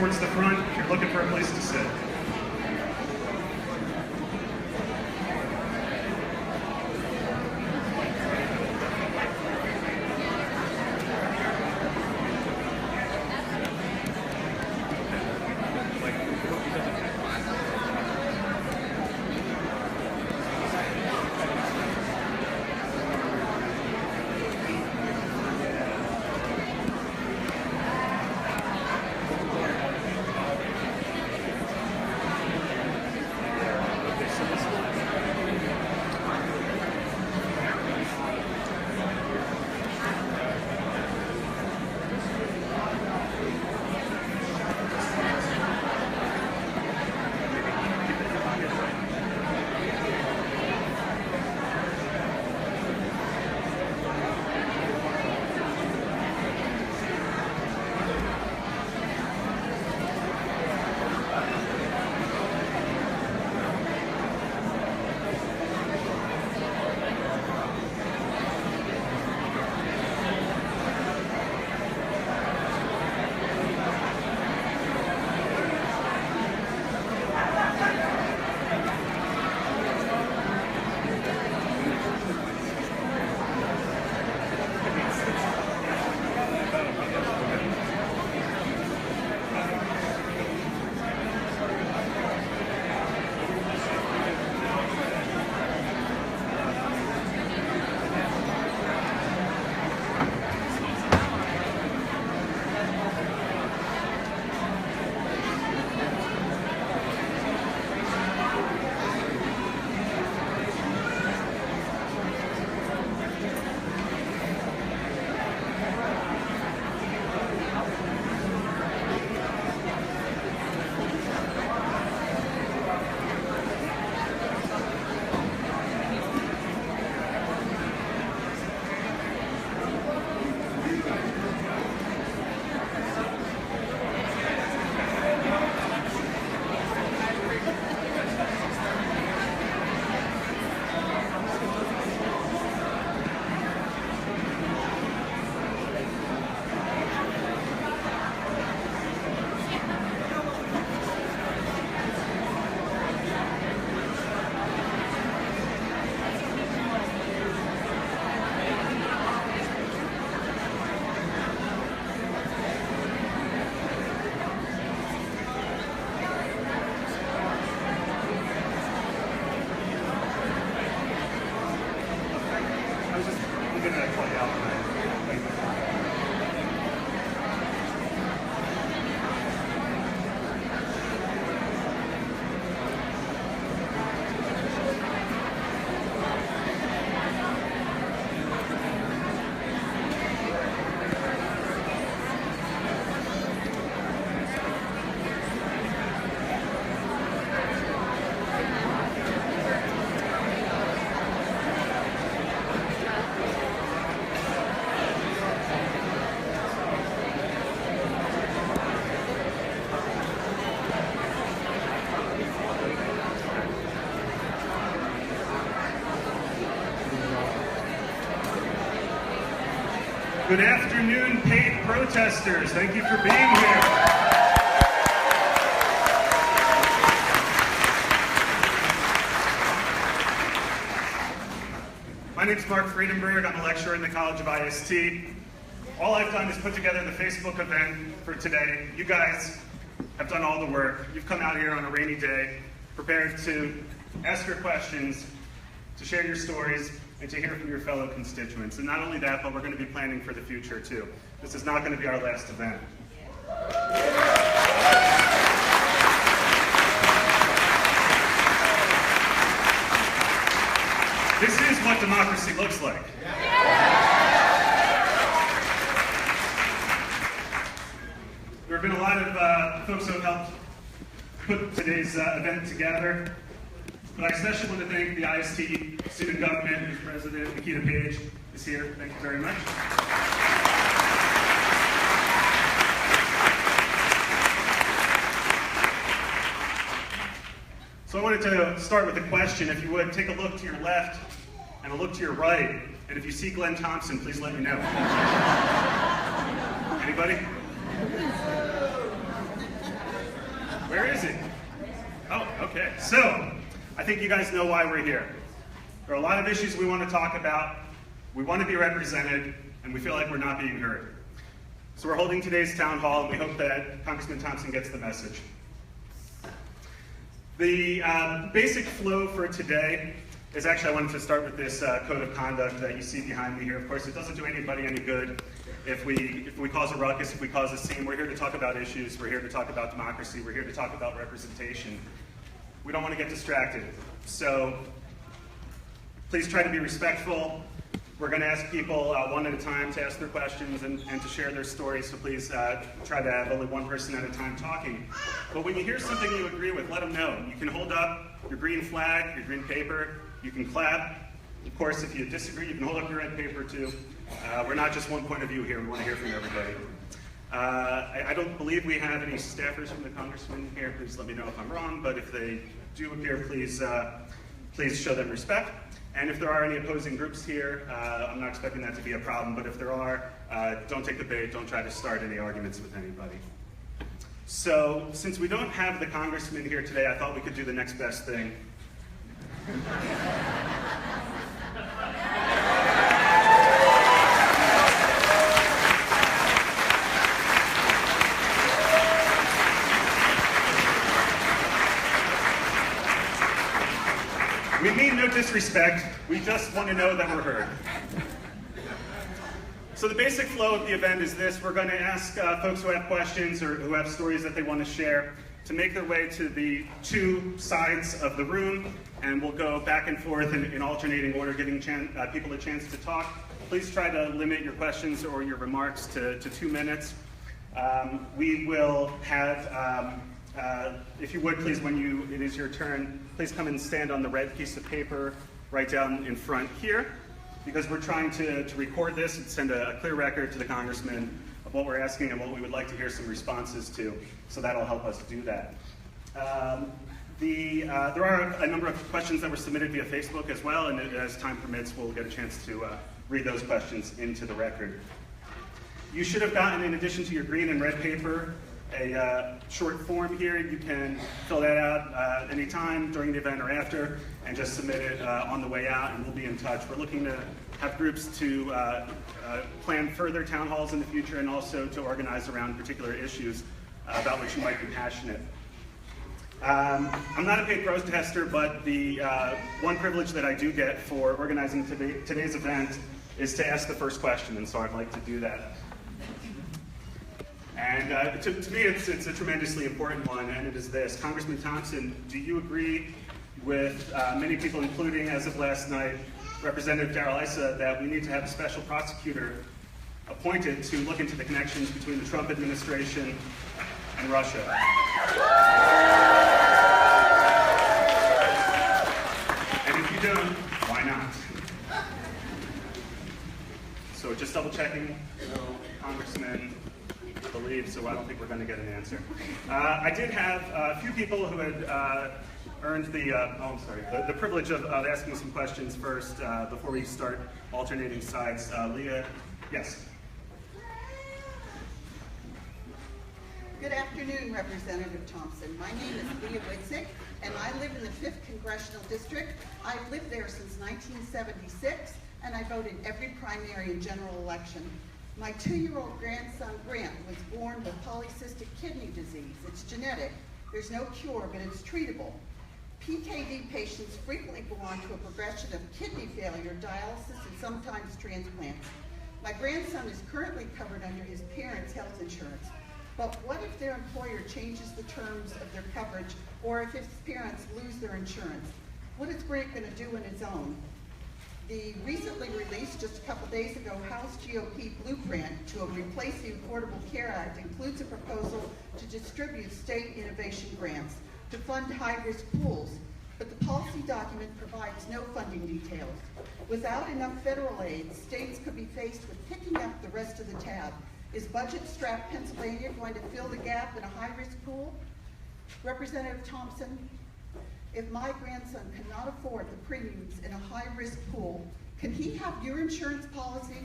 towards the front if you're looking for a place to sit. Good afternoon, paid protesters. Thank you for being here. My name is Mark Friedenberg. I'm a lecturer in the College of IST. All I've done is put together the Facebook event for today. You guys have done all the work. You've come out here on a rainy day, prepared to ask your questions, to share your stories, and to hear from your fellow constituents. And not only that, but we're going to be planning for the future too. This is not going to be our last event. This is what democracy looks like. There have been a lot of folks who have helped put today's event together. But I especially want to thank the IST student government, whose president, Nikita Page, is here. Thank you very much. So I wanted to start with a question. If you would, take a look to your left and a look to your right. And if you see Glenn Thompson, please let me know. Anybody? Where is he? Oh, okay. So, I think you guys know why we're here. There are a lot of issues we want to talk about, we want to be represented, and we feel like we're not being heard. So we're holding today's town hall, and we hope that Congressman Thompson gets the message. The basic flow for today is actually, I wanted to start with this code of conduct that you see behind me here. Of course, it doesn't do anybody any good if we cause a ruckus, if we cause a scene. We're here to talk about issues. We're here to talk about democracy. We're here to talk about representation. We don't want to get distracted. So please try to be respectful. We're going to ask people one at a time to ask their questions and to share their stories. So please try to have only one person at a time talking. But when you hear something you agree with, let them know. You can hold up your green flag, your green paper. You can clap. Of course, if you disagree, you can hold up your red paper too. We're not just one point of view here. We want to hear from everybody. I don't believe we have any staffers from the congressman here. Please let me know if I'm wrong. But if they do appear, please show them respect. And if there are any opposing groups here, I'm not expecting that to be a problem. But if there are, don't take the bait. Don't try to start any arguments with anybody. So since we don't have the congressman here today, I thought we could do the next best thing. We mean no disrespect, we just want to know that we're heard. So the basic flow of the event is this. We're going to ask folks who have questions or who have stories that they want to share to make their way to the two sides of the room, and we'll go back and forth in alternating order, giving people a chance to talk. Please try to limit your questions or your remarks to 2 minutes. We will have, if you would please, when it is your turn, please come and stand on the red piece of paper right down in front here, because we're trying to record this and send a clear record to the congressman of what we're asking and what we would like to hear some responses to, so that'll help us do that. There are a number of questions that were submitted via Facebook as well, and as time permits, we'll get a chance to read those questions into the record. You should have gotten, in addition to your green and red paper, a short form here. You can fill that out anytime during the event or after, and just submit it on the way out, and we'll be in touch. We're looking to have groups to plan further town halls in the future, and also to organize around particular issues about which you might be passionate. I'm not a paid protester, but the one privilege that I do get for organizing today's event is to ask the first question, and so I'd like to do that. And to me, it's a tremendously important one, and it is this. Congressman Thompson, do you agree with many people, including, as of last night, Representative Issa, that we need to have a special prosecutor appointed to look into the connections between the Trump administration and Russia? And if you don't, why not? So just double checking, Congressman believe, so I don't think we're going to get an answer. I did have a few people who had earned the privilege of asking some questions first before we start alternating sides. Leah, yes. Good afternoon, Representative Thompson. My name is Leah Witzik, and I live in the 5th Congressional District. I've lived there since 1976, and I vote in every primary and general election. My 2-year-old grandson, Grant, was born with polycystic kidney disease. It's genetic. There's no cure, but it's treatable. PKD patients frequently go on to a progression of kidney failure, dialysis, and sometimes transplants. My grandson is currently covered under his parents' health insurance. But what if their employer changes the terms of their coverage, or if his parents lose their insurance? What is Grant going to do on his own? The recently released, just a couple days ago, House GOP blueprint to replace the Affordable Care Act includes a proposal to distribute state innovation grants to fund high-risk pools, but the policy document provides no funding details. Without enough federal aid, states could be faced with picking up the rest of the tab. Is budget-strapped Pennsylvania going to fill the gap in a high-risk pool? Representative Thompson, if my grandson cannot afford the premiums in a high-risk pool, can he have your insurance policy?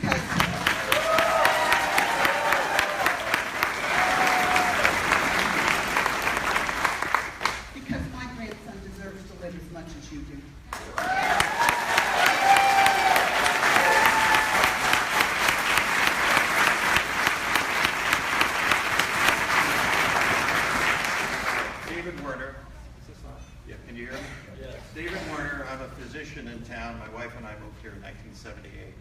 Because Warner. Is this on? Yeah, can you hear me? Yes. David Warner, I'm a physician in town. My wife and I moved here in 1978.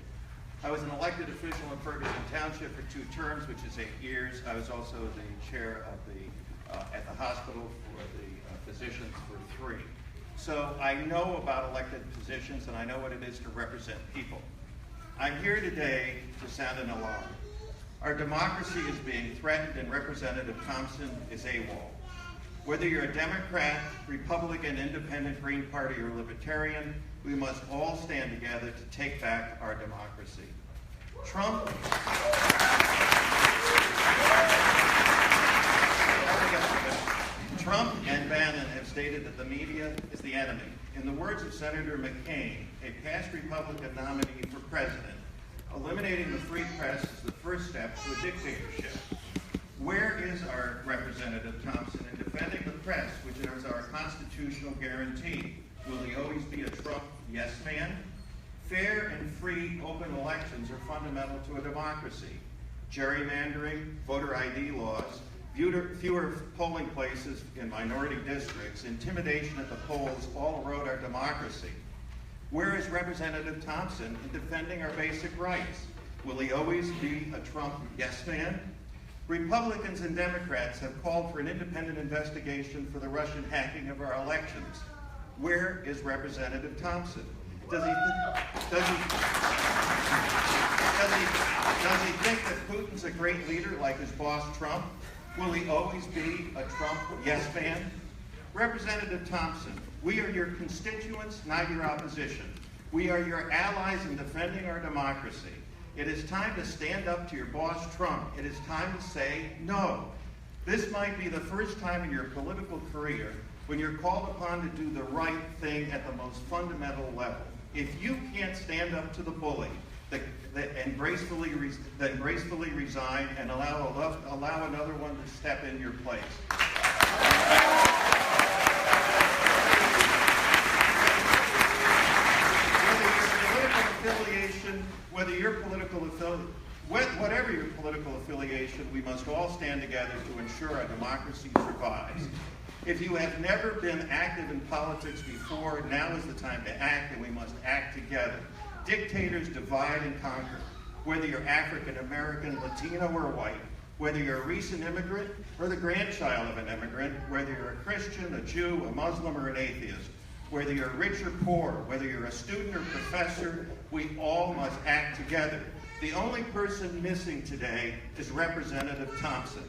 I was an elected official in Ferguson Township for 2 terms, which is 8 years. I was also the chair of the at the hospital for the physicians for 3. So I know about elected positions and I know what it is to represent people. I'm here today to sound an alarm. Our democracy is being threatened and Representative Thompson is AWOL. Whether you're a Democrat, Republican, Independent, Green Party, or Libertarian, we must all stand together to take back our democracy. Trump and Bannon have stated that the media is the enemy. In the words of Senator McCain, a past Republican nominee for president, eliminating the free press is the first step to a dictatorship. Where is our Representative Thompson in defending the press, which is our constitutional guarantee? Will he always be a Trump yes man? Fair and free open elections are fundamental to a democracy. Gerrymandering, voter ID laws, fewer polling places in minority districts, intimidation at the polls all erode our democracy. Where is Representative Thompson in defending our basic rights? Will he always be a Trump yes man? Republicans and Democrats have called for an independent investigation for the Russian hacking of our elections. Where is Representative Thompson? Does he think that Putin's a great leader like his boss Trump? Will he always be a Trump yes man? Representative Thompson, we are your constituents, not your opposition. We are your allies in defending our democracy. It is time to stand up to your boss Trump. It is time to say no. This might be the first time in your political career when you're called upon to do the right thing at the most fundamental level. If you can't stand up to the bully and gracefully resign and allow another one to step in your place. Whatever your political affiliation, we must all stand together to ensure our democracy survives. If you have never been active in politics before, now is the time to act, and we must act together. Dictators divide and conquer. Whether you're African American, Latino, or white, whether you're a recent immigrant or the grandchild of an immigrant, whether you're a Christian, a Jew, a Muslim, or an atheist, whether you're rich or poor, whether you're a student or professor, we all must act together. The only person missing today is Representative Thompson.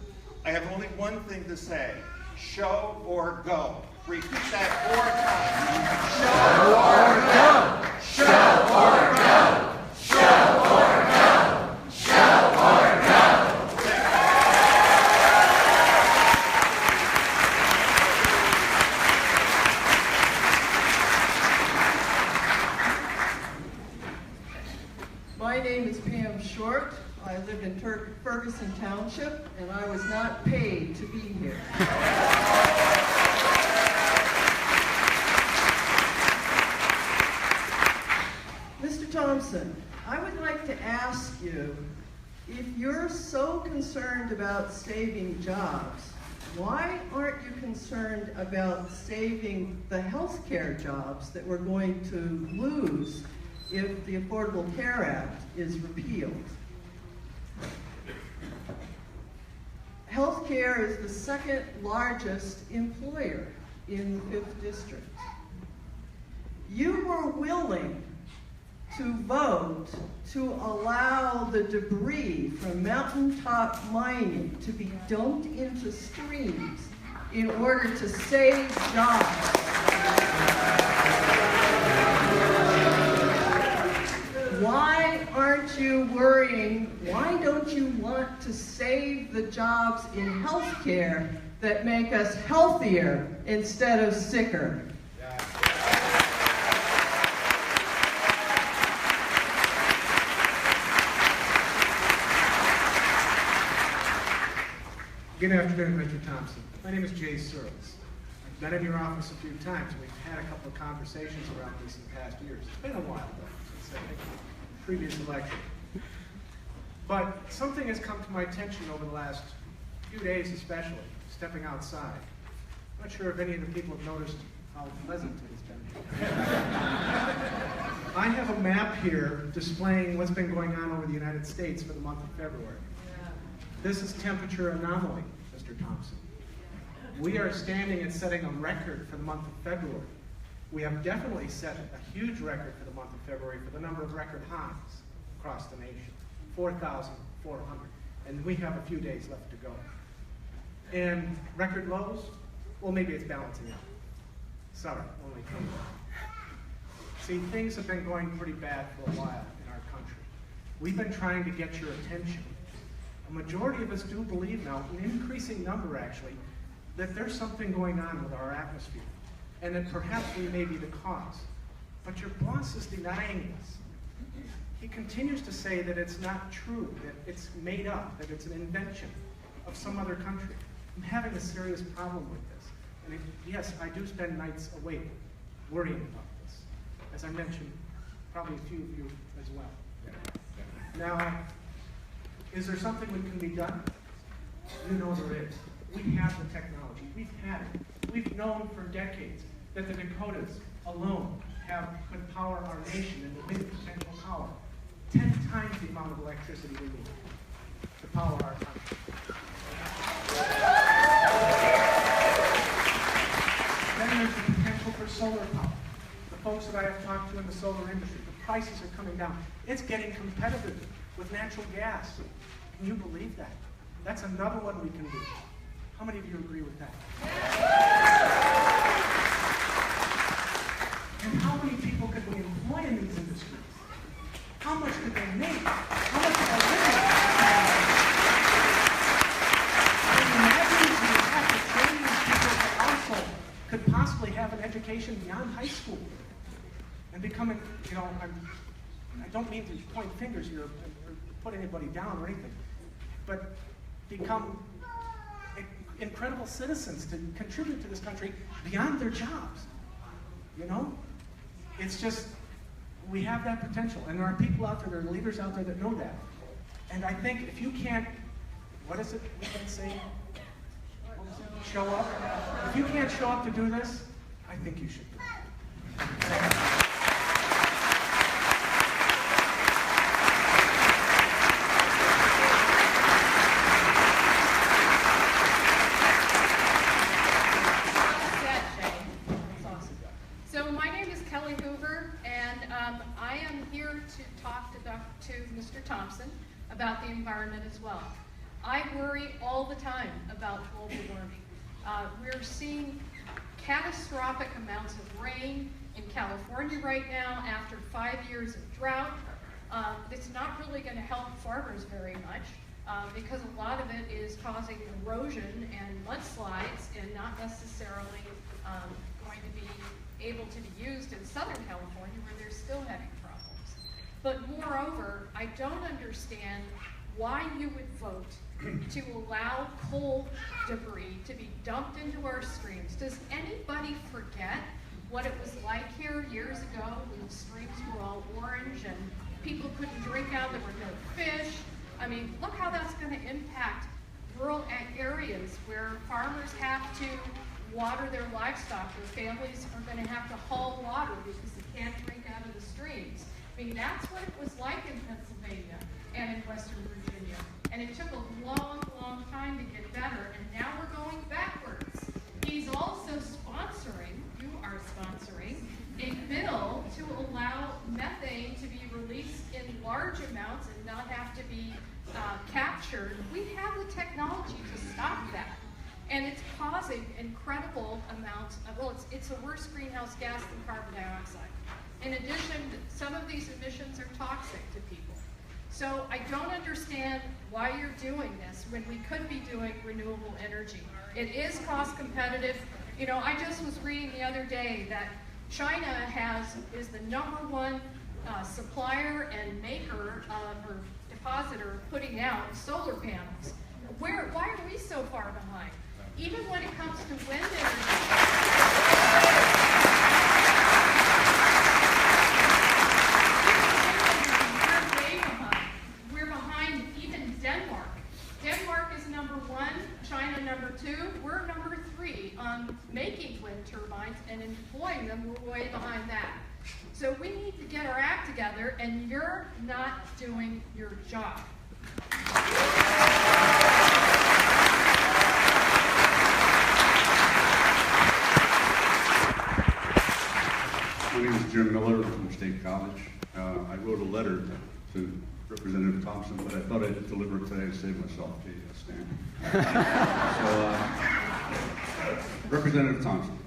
I have only one thing to say: show or go. Repeat that 4 times. Show or go. Show or go. Show or go. Show or go. My name is Pam Short. I live in Ferguson Township, and I was not paid to be here. Mr. Thompson, I would like to ask you, if you're so concerned about saving jobs, why aren't you concerned about saving the healthcare jobs that we're going to lose if the Affordable Care Act is repealed? Healthcare is the second largest employer in the 5th District. You were willing to vote to allow the debris from mountaintop mining to be dumped into streams in order to save jobs. Why aren't you worrying? Why don't you want to save the jobs in healthcare that make us healthier instead of sicker? Good afternoon, Mr. Thompson. My name is Jay Searles. I've been in your office a few times, and we've had a couple of conversations around this in past years. It's been a while, though, since I think the previous election. But something has come to my attention over the last few days, especially, stepping outside. Not sure if any of the people have noticed how pleasant it has been. I have a map here displaying what's been going on over the United States for the month of February. This is temperature anomaly, Mr. Thompson. We are standing and setting a record for the month of February. We have definitely set a huge record for the month of February for the number of record highs across the nation, 4,400. And we have a few days left to go. And record lows, well, maybe it's balancing out. Sorry, only 20. See, things have been going pretty bad for a while in our country. We've been trying to get your attention. A majority of us do believe now, an increasing number actually, that there's something going on with our atmosphere, and that perhaps we may be the cause. But your boss is denying this. He continues to say that it's not true, that it's made up, that it's an invention of some other country. I'm having a serious problem with this. And yes, I do spend nights awake worrying about this. As I mentioned, probably a few of you as well. Now, is there something that can be done? You know there is. We have the technology. We've had it. We've known for decades that the Dakotas alone could power our nation in the wind potential power. 10 times the amount of electricity we need to power our country. Then there's the potential for solar power. The folks that I have talked to in the solar industry, the prices are coming down. It's getting competitive with natural gas. Can you believe that? That's another one we can do. How many of you agree with that? And how many people could we employ in these industries? How much could they make? How much could they live? Imagine if you have to train these people that also could possibly have an education beyond high school and become, I don't mean to point fingers here or put anybody down or anything, but become incredible citizens to contribute to this country beyond their jobs. You know? It's just, we have that potential. And there are people out there, there are leaders out there that know that. And I think if you can't, what is it we can say? Show up? If you can't show up to do this, I think you should do it. Mr. Thompson about the environment as well. I worry all the time about global warming. We're seeing catastrophic amounts of rain in California right now after 5 years of drought. It's not really going to help farmers very much because a lot of it is causing erosion and mudslides and not necessarily going to be able to be used in Southern California where they're still having problems. But moreover, I don't understand why you would vote to allow coal debris to be dumped into our streams. Does anybody forget what it was like here years ago when the streams were all orange and people couldn't drink out, there were no fish? I mean, look how that's going to impact rural areas where farmers have to water their livestock, where families are going to have to haul water because they can't drink out of the streams. I mean, that's what it was like in Pennsylvania and in Western Virginia. And it took a long, long time to get better, and now we're going backwards. He's also sponsoring, you are sponsoring, a bill to allow methane to be released in large amounts and not have to be captured. We have the technology to stop that. And it's causing incredible amounts of, well, it's a worse greenhouse gas than carbon dioxide. In addition, some of these emissions are toxic to people. So I don't understand why you're doing this when we could be doing renewable energy. It is cost competitive. You know, I just was reading the other day that China is the #1 supplier and maker or depositor putting out solar panels. Why are we so far behind? Even when it comes to wind energy. Denmark is #1, China #2, we're #3 on on making wind turbines and employing them, we're way behind that. So we need to get our act together, and you're not doing your job. My name is Jim Miller from State College. I wrote a letter to Representative Thompson, but I thought I'd deliver it today to save myself the stand. Representative Thompson,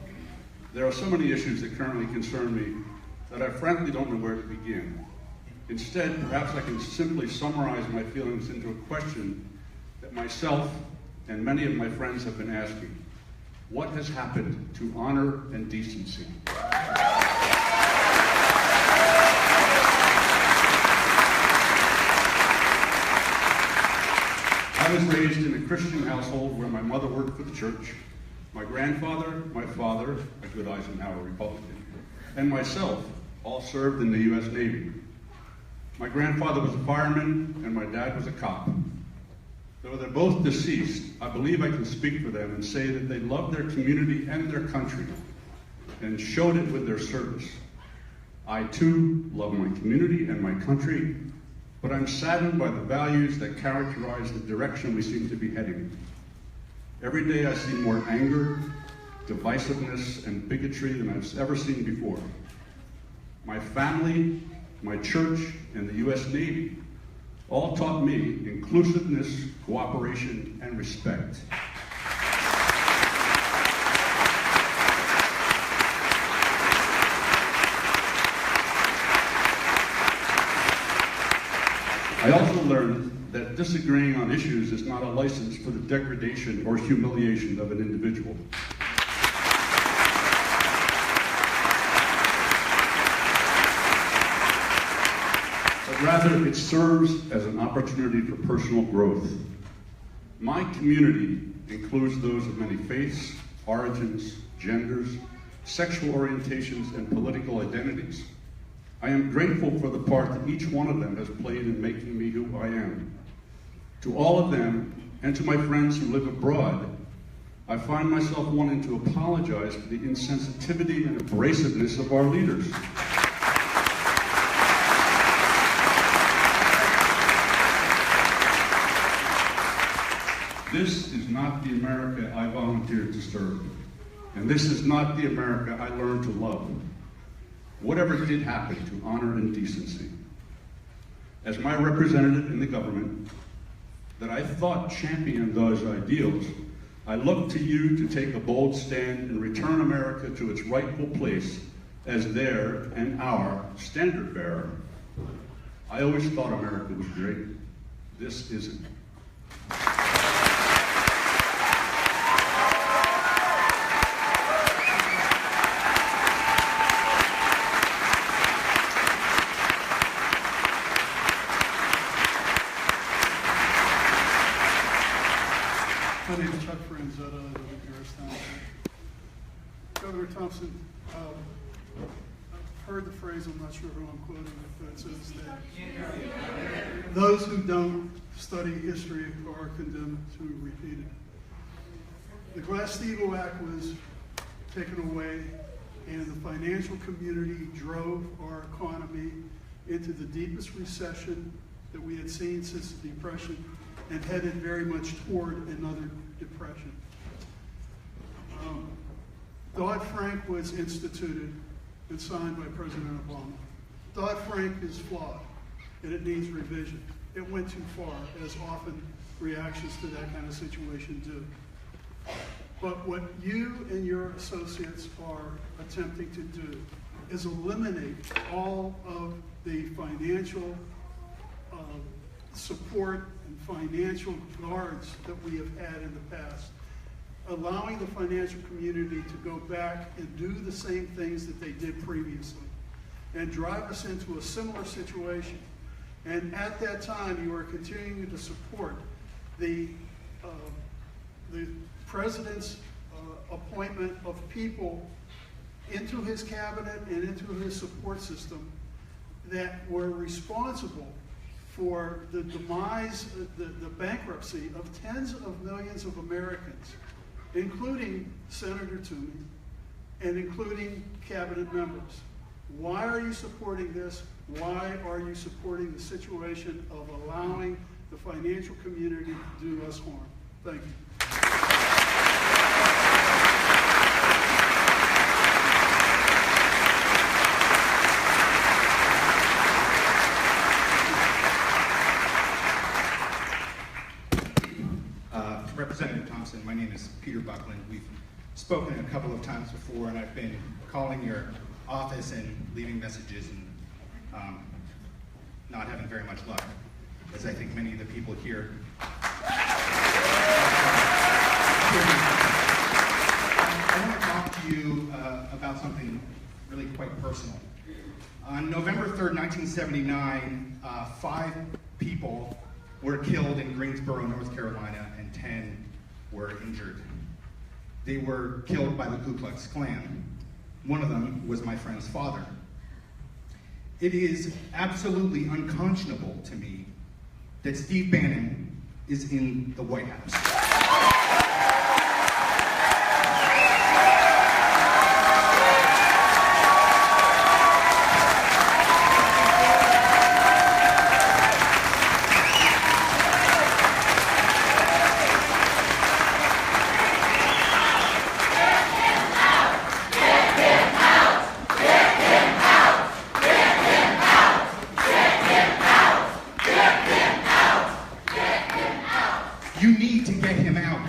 there are so many issues that currently concern me that I frankly don't know where to begin. Instead, perhaps I can simply summarize my feelings into a question that myself and many of my friends have been asking. What has happened to honor and decency? I was raised in a Christian household where my mother worked for the church, my grandfather, my father, a good Eisenhower Republican, and myself all served in the U.S. Navy. My grandfather was a fireman and my dad was a cop. Though they're both deceased, I believe I can speak for them and say that they loved their community and their country and showed it with their service. I too love my community and my country, but I'm saddened by the values that characterize the direction we seem to be heading. Every day I see more anger, divisiveness, and bigotry than I've ever seen before. My family, my church, and the U.S. Navy all taught me inclusiveness, cooperation, and respect. I also learned that disagreeing on issues is not a license for the degradation or humiliation of an individual. But rather, it serves as an opportunity for personal growth. My community includes those of many faiths, origins, genders, sexual orientations, and political identities. I am grateful for the part that each one of them has played in making me who I am. To all of them, and to my friends who live abroad, I find myself wanting to apologize for the insensitivity and abrasiveness of our leaders. This is not the America I volunteered to serve, and this is not the America I learned to love. Whatever did happen to honor and decency. As my representative in the government, that I thought championed those ideals, I look to you to take a bold stand and return America to its rightful place as their and our standard bearer. I always thought America was great. This isn't. My name is Chuck Friedenberg. I live in Harristown. Governor Thompson, I've heard the phrase, I'm not sure who I'm quoting, but it says that those who don't study history are condemned to repeat it. The Glass-Steagall Act was taken away, and the financial community drove our economy into the deepest recession that we had seen since the Depression, and headed very much toward another depression. Dodd-Frank was instituted and signed by President Obama. Dodd-Frank is flawed, and it needs revision. It went too far, as often reactions to that kind of situation do. But what you and your associates are attempting to do is eliminate all of the financial support and financial guards that we have had in the past, allowing the financial community to go back and do the same things that they did previously and drive us into a similar situation. And at that time, you are continuing to support the president's appointment of people into his cabinet and into his support system that were responsible for the demise, the bankruptcy of tens of millions of Americans including Senator Toomey, and including cabinet members. Why are you supporting this? Why are you supporting the situation of allowing the financial community to do us harm? Thank you. Representative Thompson, my name is Peter Buckland. We've spoken a couple of times before, and I've been calling your office and leaving messages and not having very much luck, as I think many of the people here. I want to talk to you about something really quite personal. On November 3rd, 1979, 5 people were killed in Greensboro, North Carolina, and 10 were injured. They were killed by the Ku Klux Klan. One of them was my friend's father. It is absolutely unconscionable to me that Steve Bannon is in the White House. You need to get him out.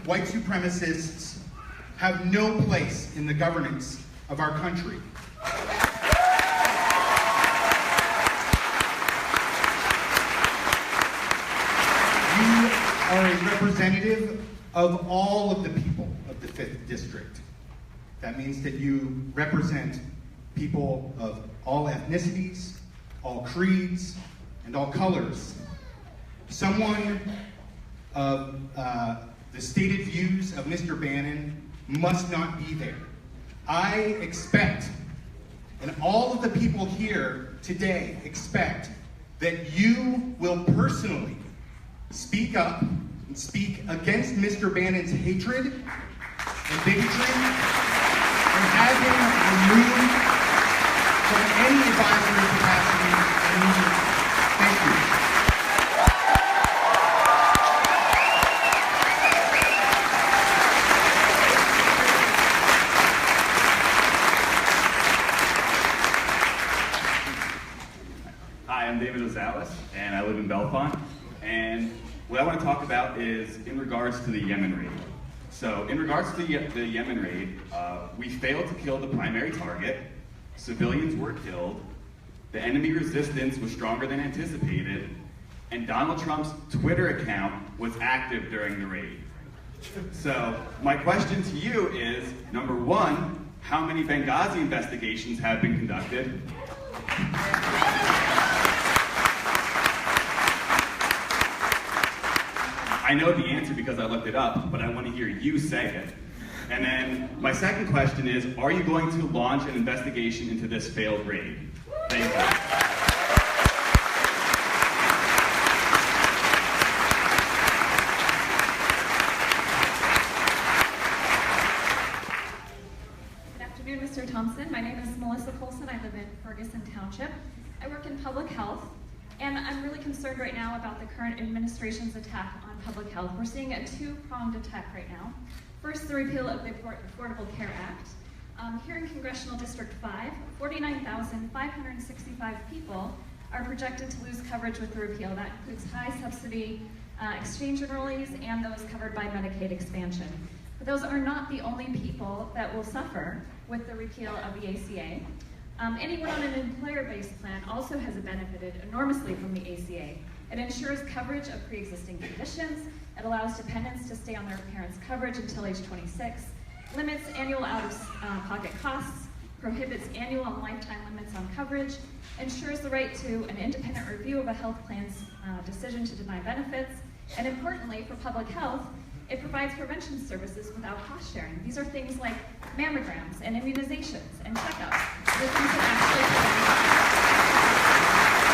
White supremacists have no place in the governance of our country. You are a representative of all of the people of the 5th District. That means that you represent people of all ethnicities, all creeds, and all colors. Someone of the stated views of Mr. Bannon must not be there. I expect, and all of the people here today expect, that you will personally speak up and speak against Mr. Bannon's hatred and bigotry and have him removed from any advisory capacity immediately. Thank you. Hi, I'm David Ozales, and I live in Bellefonte. And what I want to talk about is in regards to the Yemen raid. So, in regards to the Yemen raid, we failed to kill the primary target. Civilians were killed, the enemy resistance was stronger than anticipated, and Donald Trump's Twitter account was active during the raid. So, my question to you is, number 1, how many Benghazi investigations have been conducted? I know the answer because I looked it up, but I want to hear you say it. And then my second question is, are you going to launch an investigation into this failed raid? Thank you. Good afternoon, Mr. Thompson. My name is Melissa Colson. I live in Ferguson Township. I work in public health, and I'm really concerned right now about the current administration's attack on public health. We're seeing a two-pronged attack right now. First, the repeal of the Affordable Care Act. Here in Congressional District 5, 49,565 people are projected to lose coverage with the repeal. That includes high-subsidy exchange enrollees and those covered by Medicaid expansion. But those are not the only people that will suffer with the repeal of the ACA. Anyone on an employer-based plan also has benefited enormously from the ACA. It ensures coverage of pre-existing conditions. It allows dependents to stay on their parents' coverage until age 26, limits annual out-of-pocket costs, prohibits annual and lifetime limits on coverage, ensures the right to an independent review of a health plan's decision to deny benefits, and importantly, for public health, it provides prevention services without cost sharing. These are things like mammograms and immunizations and checkups. The things that actually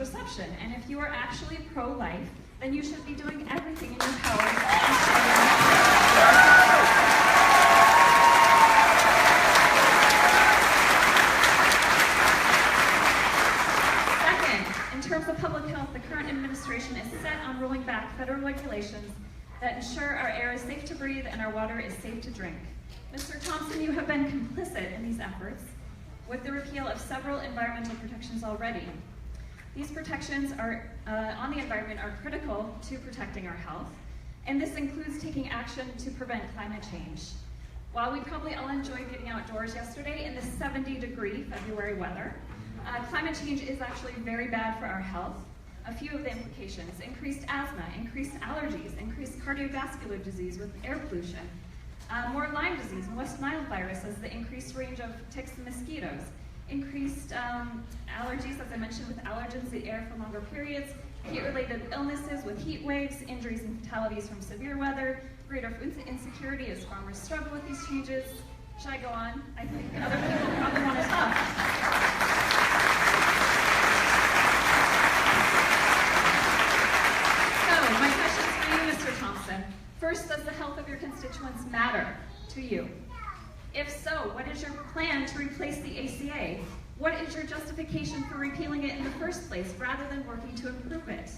misperception. And if you are actually pro-life, then you should be doing everything in your power to in terms of public health, the current administration is set on rolling back federal regulations that ensure our air is safe to breathe and our water is safe to drink. Mr. Thompson, you have been complicit in these efforts with the repeal of several environmental protections already. These protections on the environment are critical to protecting our health, and this includes taking action to prevent climate change. While we probably all enjoyed getting outdoors yesterday in the 70-degree February weather, climate change is actually very bad for our health. A few of the implications: increased asthma, increased allergies, increased cardiovascular disease with air pollution, more Lyme disease and West Nile virus as the increased range of ticks and mosquitoes, increased allergies, as I mentioned, with allergens in the air for longer periods, heat-related illnesses with heat waves, injuries and fatalities from severe weather, greater food insecurity as farmers struggle with these changes. Should I go on? I think other people probably want to talk. My questions for you, Mr. Thompson. First, does the health of your constituents matter to you? If so, what is your plan to replace the ACA? What is your justification for repealing it in the first place rather than working to improve it?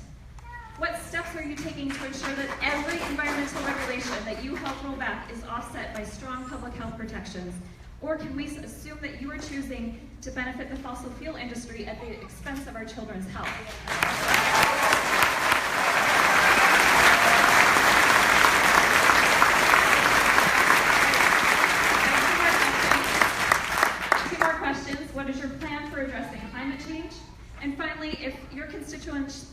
What steps are you taking to ensure that every environmental regulation that you help roll back is offset by strong public health protections? Or can we assume that you are choosing to benefit the fossil fuel industry at the expense of our children's health? What is your plan for addressing climate change? And finally, if your constituents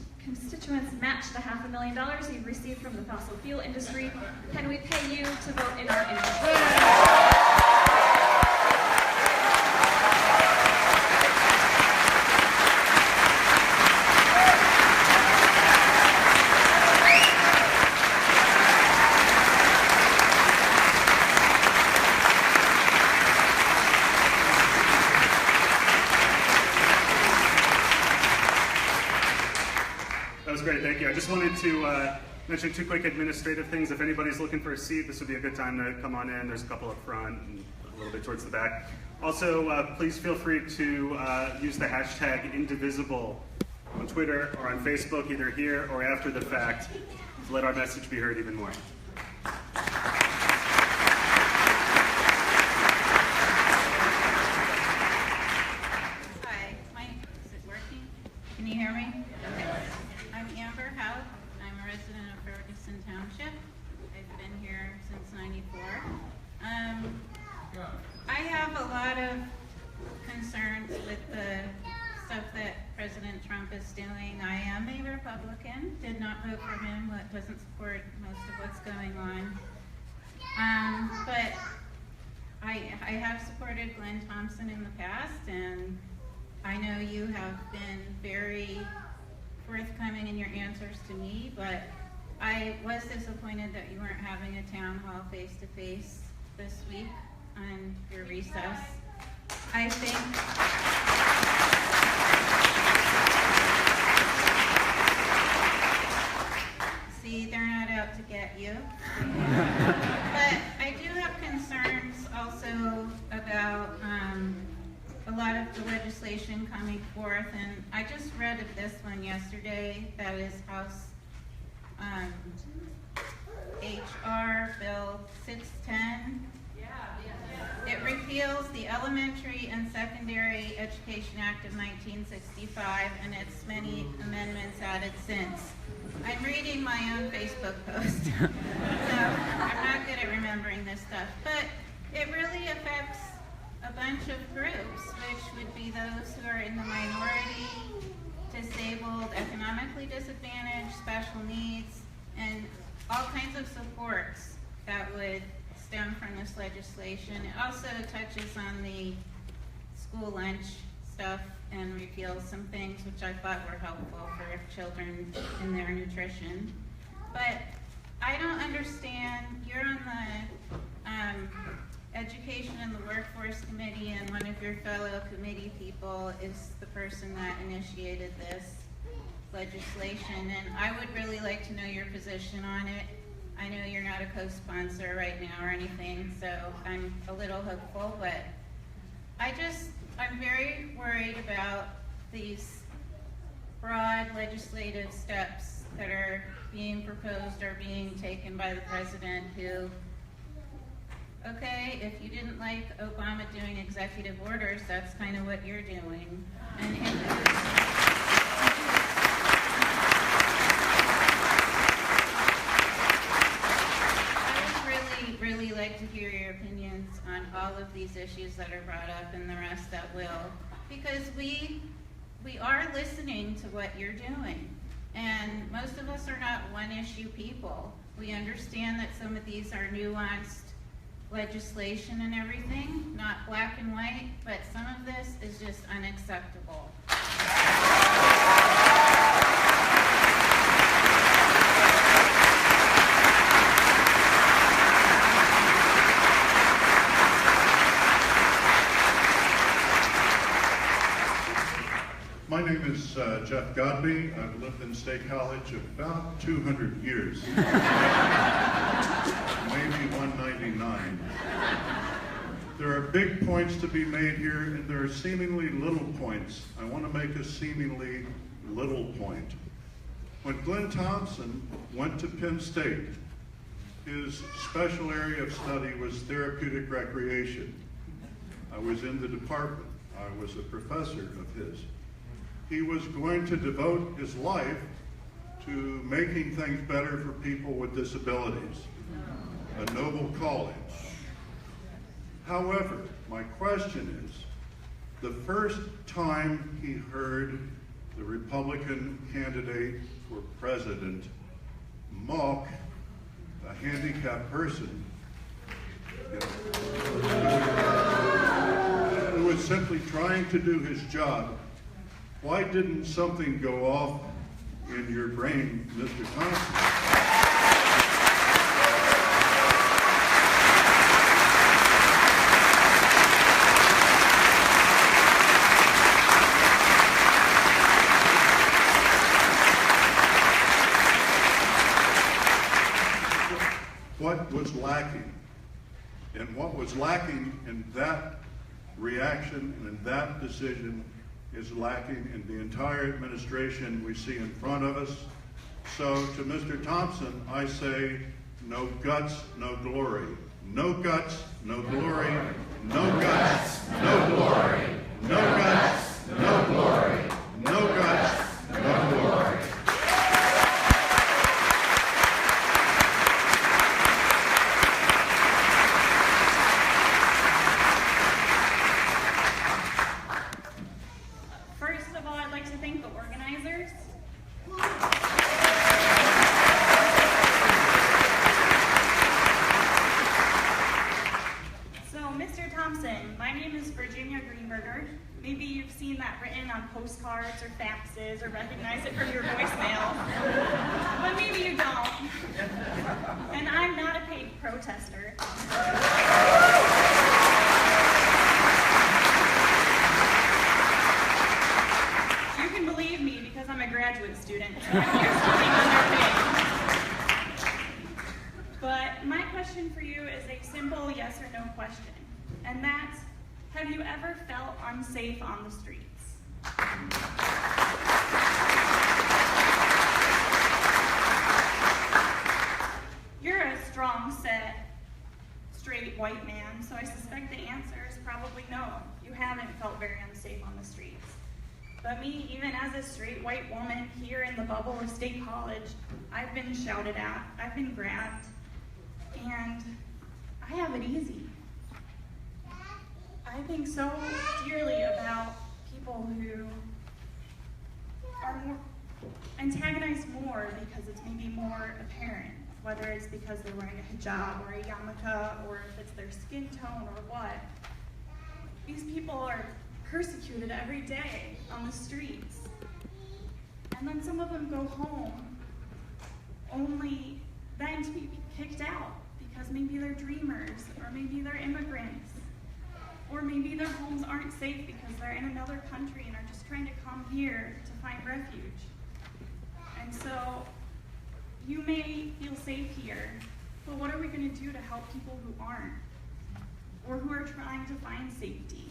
match the $500,000 you've received from the fossil fuel industry, can we pay you to vote in our interest? Great, thank you. I just wanted to mention two quick administrative things. If anybody's looking for a seat, this would be a good time to come on in. There's a couple up front and a little bit towards the back. Also, please feel free to use the hashtag Indivisible on Twitter or on Facebook, either here or after the fact, to let our message be heard even more. Hi, is it working? Can you hear me? Okay. I'm a resident of Ferguson Township. I've been here since '94. I have a lot of concerns with the stuff that President Trump is doing. I am a Republican, did not vote for him, but doesn't support most of what's going on. But I have supported Glenn Thompson in the past, and I know you have been very forthcoming in your answers to me, but I was disappointed that you weren't having a town hall face-to-face this week on your recess. I think see, they're not out to get you. But I do have concerns also about a lot of the legislation coming forth, and I just read of this one yesterday. That is House HR Bill 610. It repeals the Elementary and Secondary Education Act of 1965 and its many amendments added since. I'm reading my own Facebook post, so I'm not good at remembering this stuff, but it really affects a bunch of groups, which would be those who are in the minority, disabled, economically disadvantaged, special needs, and all kinds of supports that would stem from this legislation. It also touches on the school lunch stuff and repeals some things which I thought were helpful for children in their nutrition. But I don't understand, you're on the Education and the Workforce Committee, and one of your fellow committee people is the person that initiated this. legislation, and I would really like to know your position on it. I know you're not a co-sponsor right now or anything, so I'm a little hopeful, but I'm very worried about these broad legislative steps that are being proposed or being taken by the president who, okay, if you didn't like Obama doing executive orders, that's kind of what you're doing. And I would really like to hear your opinions on all of these issues that are brought up and the rest that will, because we are listening to what you're doing. And most of us are not one-issue people. We understand that some of these are nuanced legislation and everything, not black and white, but some of this is just unacceptable. My name is Jeff Godby. I've lived in State College about 200 years. Maybe 199. There are big points to be made here, and there are seemingly little points. I want to make a seemingly little point. When Glenn Thompson went to Penn State, his special area of study was therapeutic recreation. I was in the department. I was a professor of his. He was going to devote his life to making things better for people with disabilities, a noble calling. However, my question is, the first time he heard the Republican candidate for president mock a handicapped person who was simply trying to do his job, why didn't something go off in your brain, Mr. Thompson? What was lacking? And what was lacking in that reaction and in that decision is lacking in the entire administration we see in front of us. So to Mr. Thompson, I say, no guts, no glory. No guts, no glory. No guts, no glory. No guts, no glory. No guts, no glory. Postcards or faxes or recognize it from your voicemail, but maybe you don't. And I'm not a paid protester. You can believe me because I'm a graduate student, so I'm used to being underpaid. But my question for you is a simple yes or no question, and that's, have you ever felt unsafe on the streets? You're a strong, set, straight white man, so I suspect the answer is probably no. You haven't felt very unsafe on the streets. But me, even as a straight white woman here in the bubble of State College, I've been shouted at, I've been grabbed, and I have it easy. I think so dearly about people who are more antagonized more because it's maybe more apparent, whether it's because they're wearing a hijab or a yarmulke, or if it's their skin tone or what. These people are persecuted every day on the streets. And then some of them go home only then to be kicked out because maybe they're dreamers, or maybe they're immigrants, or maybe their homes aren't safe because they're in another country and are just trying to come here to find refuge. And so you may feel safe here, but what are we going to do to help people who aren't, or who are trying to find safety?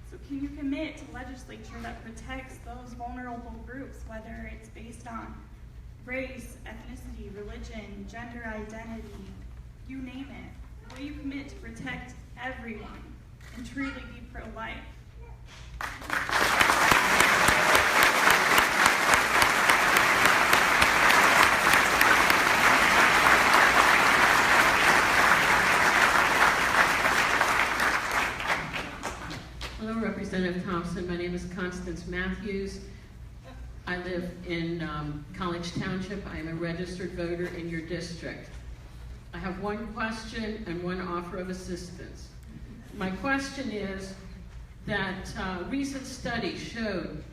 So can you commit to legislature that protects those vulnerable groups, whether it's based on race, ethnicity, religion, gender identity, you name it? Will you commit to protect everyone and truly be pro-life? Hello, Representative Thompson. My name is Constance Matthews. I live in College Township. I am a registered voter in your district. I have one question and one offer of assistance. My question is that recent studies showed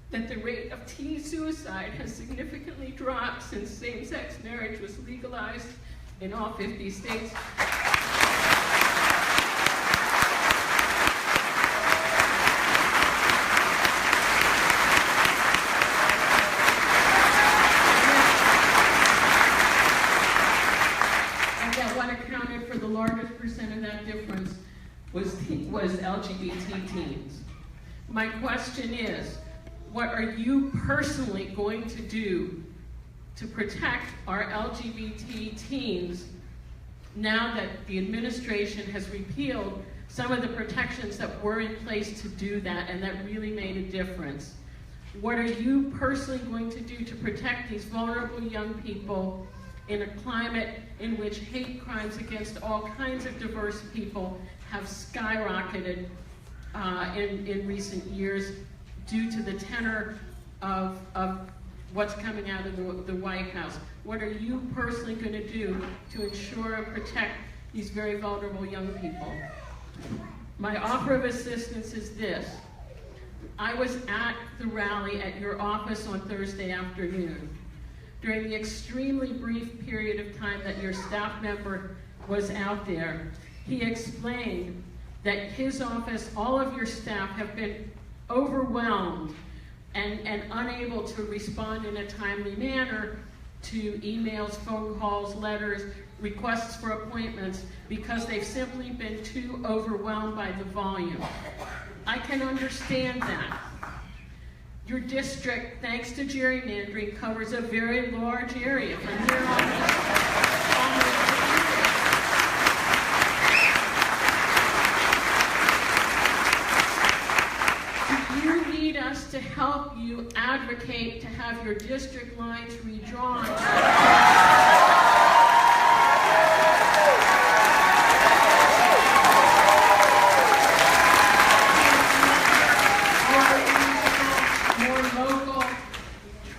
that the rate of teen suicide has significantly dropped since same-sex marriage was legalized in all 50 states. Was LGBT teens. My question is, what are you personally going to do to protect our LGBT teens now that the administration has repealed some of the protections that were in place to do that and that really made a difference? What are you personally going to do to protect these vulnerable young people in a climate in which hate crimes against all kinds of diverse people have skyrocketed in recent years due to the tenor of what's coming out of the White House? What are you personally going to do to ensure and protect these very vulnerable young people? My offer of assistance is this. I was at the rally at your office on Thursday afternoon. During the extremely brief period of time that your staff member was out there, he explained that his office, all of your staff have been overwhelmed and unable to respond in a timely manner to emails, phone calls, letters, requests for appointments because they've simply been too overwhelmed by the volume. I can understand that. Your district, thanks to gerrymandering, covers a very large area from here on. To help you advocate to have your district lines redrawn. More local,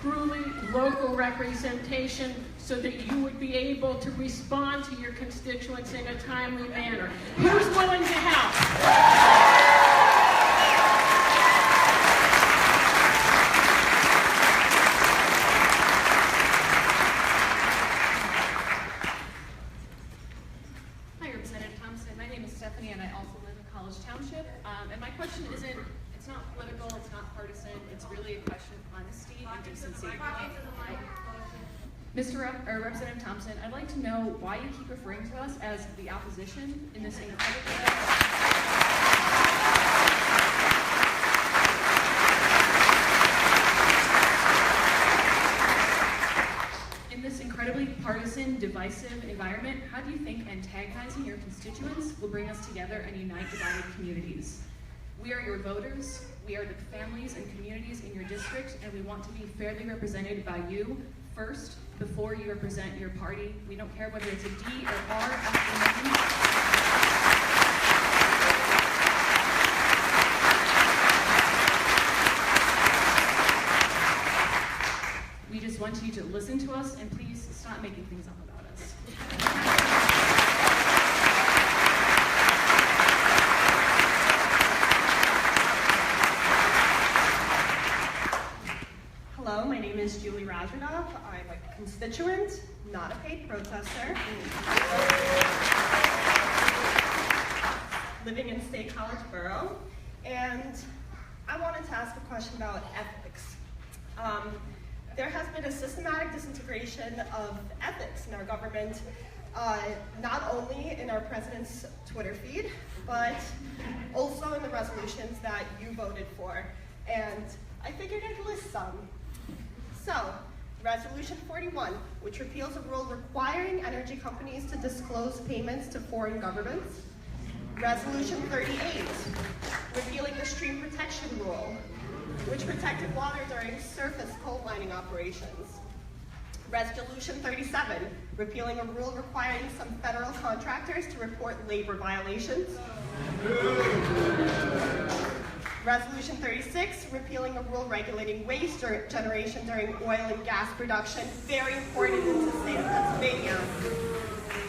truly local representation so that you would be able to respond to your constituents in a timely manner. Who's willing to help? Representative Thompson, I'd like to know why you keep referring to us as the opposition in this incredibly partisan, divisive environment. How do you think antagonizing your constituents will bring us together and unite divided communities? We are your voters, we are the families and communities in your district, and we want to be fairly represented by you first, before you represent your party. We don't care whether it's a D or R after name. We just want you to listen to us and please stop making things up about us. Hello, my name is Julie Rajadoff. I'm a constituent, not a paid protester. Living in State College Borough. And I wanted to ask a question about ethics. There has been a systematic disintegration of ethics in our government, not only in our president's Twitter feed, but also in the resolutions that you voted for. And I figured I'd list some. So, Resolution 41, which repeals a rule requiring energy companies to disclose payments to foreign governments. Resolution 38, repealing the stream protection rule, which protected water during surface coal mining operations. Resolution 37, repealing a rule requiring some federal contractors to report labor violations. Resolution 36, repealing a rule regulating waste generation during oil and gas production, very important in the state of Pennsylvania.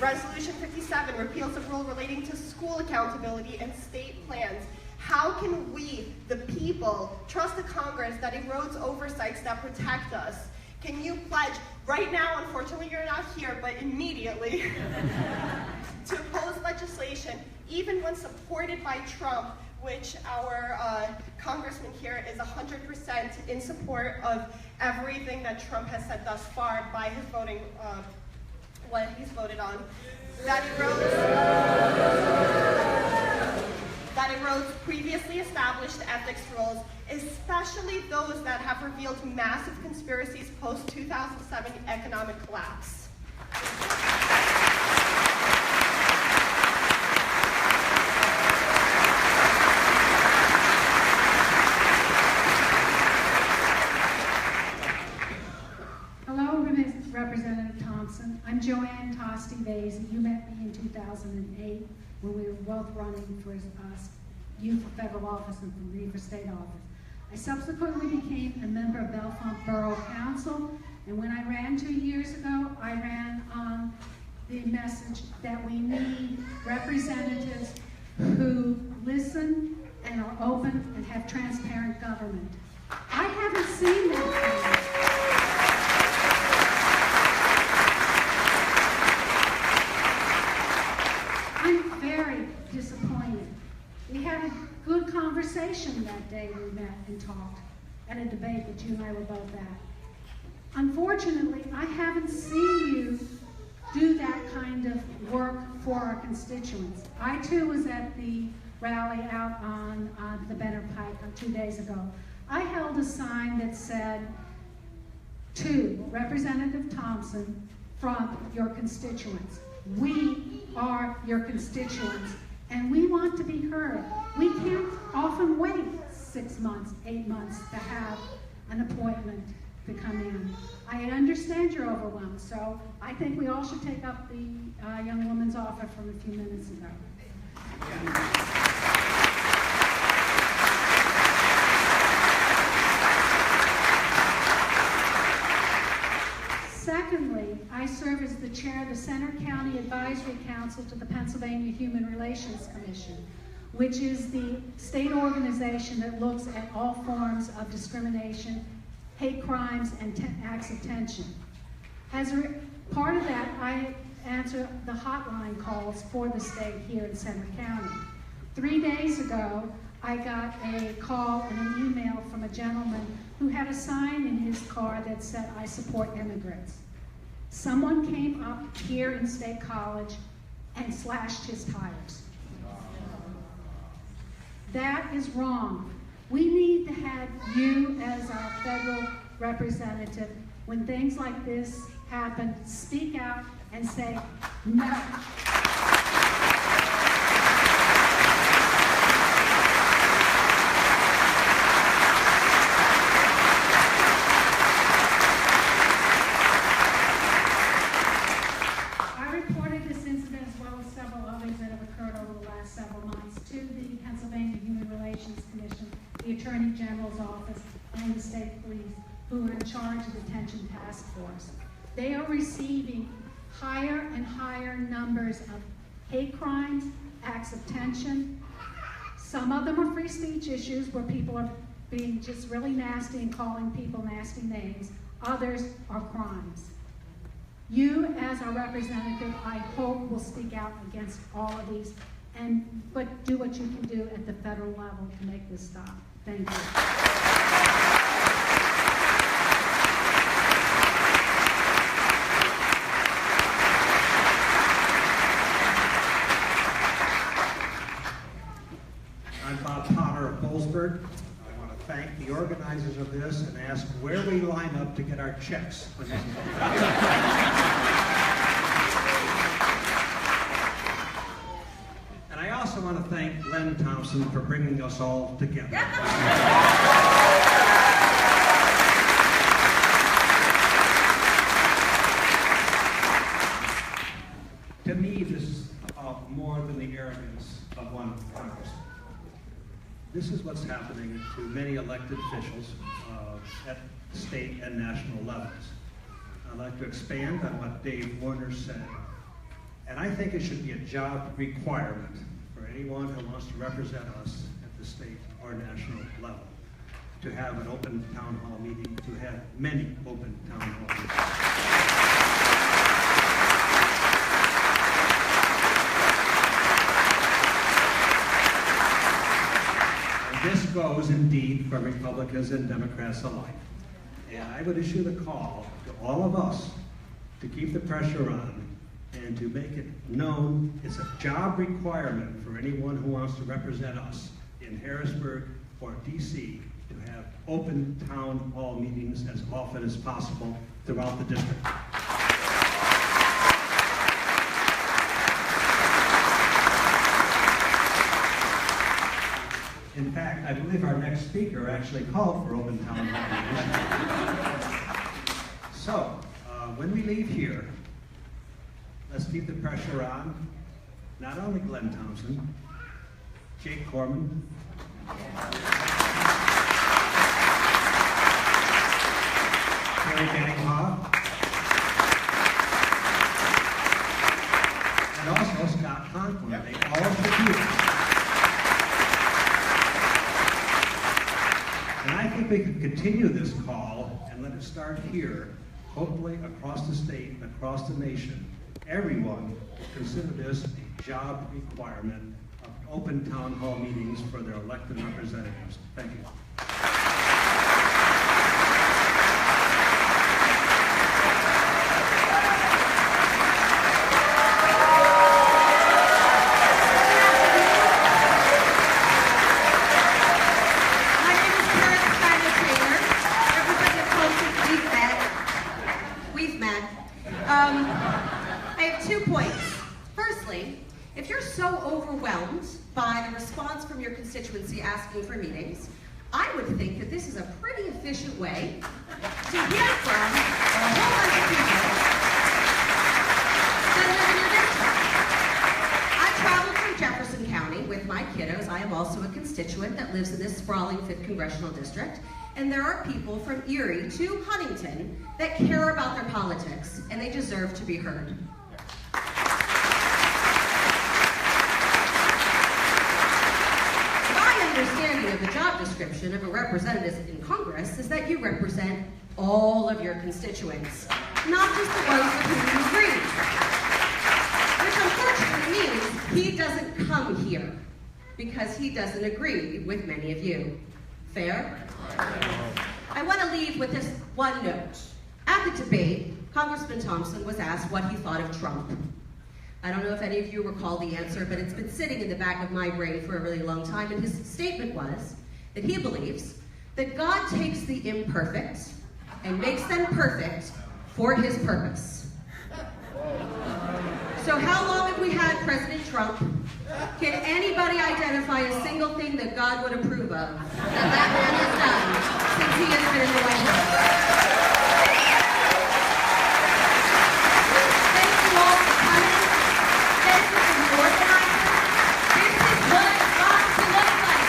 Resolution 57 repeals a rule relating to school accountability and state plans. How can we, the people, trust a Congress that erodes oversights that protect us? Can you pledge, right now, unfortunately you're not here, but immediately, to oppose legislation, even when supported by Trump, which our congressman here is 100% in support of everything that Trump has said thus far by his voting, what he's voted on, that erodes previously established ethics rules, especially those that have revealed massive conspiracies post-2007 economic collapse. Hello, Representative Thompson. I'm Joanne Tosti-Vasey. You met me in 2008 when we were both running for youth for federal office and for me for state office. I subsequently became a member of Bellefonte Borough Council, and when I ran 2 years ago, I ran on the message that we need representatives who listen and are open and have transparent government. I haven't seen that. I'm very disappointed. We had a good conversation that day we met and talked at a debate that you and I were both at. Unfortunately, I haven't seen you do that kind of work for our constituents. I too was at the rally out on the Benner Pike 2 days ago. I held a sign that said, to Representative Thompson from your constituents. We are your constituents, and we want to be heard. We can't often wait 6 months, 8 months to have an appointment to come in. I understand you're overwhelmed, so I think we all should take up the young woman's offer from a few minutes ago. Secondly, I serve as the chair of the Center County Advisory Council to the Pennsylvania Human Relations Commission, which is the state organization that looks at all forms of discrimination, hate crimes, and acts of tension. As a part of that, I answer the hotline calls for the state here in Center County. 3 days ago, I got a call and an email from a gentleman who had a sign in his car that said, "I support immigrants." Someone came up here in State College and slashed his tires. That is wrong. We need to have you as our federal representative, when things like this happen, speak out and say, no. The Attorney General's office, and the state police, who are in charge of the detention task force. They are receiving higher and higher numbers of hate crimes, acts of tension. Some of them are free speech issues where people are being just really nasty and calling people nasty names. Others are crimes. You, as our representative, I hope will speak out against all of these, but do what you can do at the federal level to make this stop. Thank you. I'm Bob Potter of Bollesburg. I want to thank the organizers of this and ask where we line up to get our checks. And I also want to thank Glenn Thompson for bringing us all together. To me, this is about more than the arrogance of one Congress. This is what's happening to many elected officials at state and national levels. I'd like to expand on what Dave Warner said. And I think it should be a job requirement for anyone who wants to represent us at the state or national level to have an open town hall meeting, to have many open town hall meetings. This goes indeed for Republicans and Democrats alike. And I would issue the call to all of us to keep the pressure on and to make it known it's a job requirement for anyone who wants to represent us in Harrisburg or DC to have open town hall meetings as often as possible throughout the district. In fact, I believe our next speaker actually called for open town hall meetings. So, when we leave here, let's keep the pressure on not only Glenn Thompson, Jake Corman, Terry Ganghaw, and also Scott Conklin. They all should do it. And I think we could continue this call and let it start here, hopefully across the state and across the nation. Everyone consider this a job requirement of open town hall meetings for their elected representatives. Thank you. Asking for meetings, I would think that this is a pretty efficient way to hear from a whole bunch of people that live in your district. I traveled from Jefferson County with my kiddos. I am also a constituent that lives in this sprawling 5th Congressional District, and there are people from Erie to Huntington that care about their politics, and they deserve to be heard. Understanding of the job description of a representative in Congress is that you represent all of your constituents, not just the ones with whom you agree. Which unfortunately means he doesn't come here because he doesn't agree with many of you. Fair? I want to leave with this one note. At the debate, Congressman Thompson was asked what he thought of Trump. I don't know if any of you recall the answer, but it's been sitting in the back of my brain for a really long time, and his statement was that he believes that God takes the imperfect and makes them perfect for his purpose. So how long have we had President Trump? Can anybody identify a single thing that God would approve of that man has done since he has been in the White House? Thank you all for coming. Thank you for the organizers. This is what it's got to look like.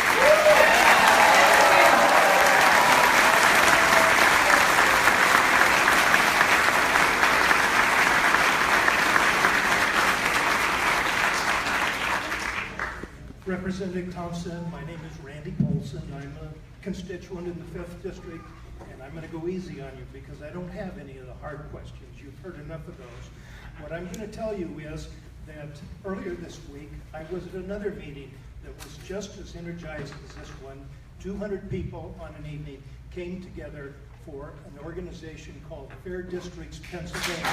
Representative Thompson, my name is Randy Polson. I'm a constituent in the 5th District, and I'm going to go easy on you because I don't have any of the hard questions. You've heard enough of those. What I'm going to tell you is that earlier this week, I was at another meeting that was just as energized as this one, 200 people on an evening came together for an organization called Fair Districts Pennsylvania.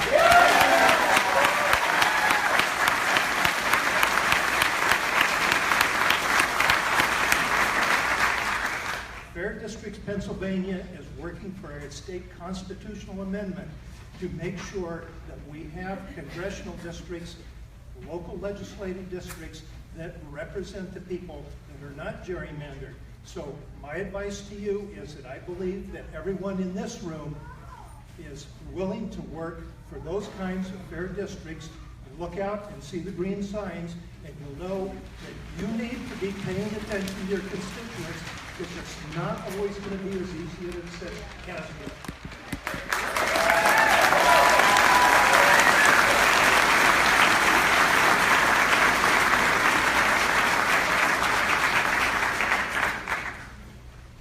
Fair Districts Pennsylvania is working for a state constitutional amendment to make sure that we have congressional districts, local legislative districts that represent the people that are not gerrymandered. So my advice to you is that I believe that everyone in this room is willing to work for those kinds of fair districts. You look out and see the green signs, and you'll know that you need to be paying attention to your constituents, because it's not always going to be as easy as it has been.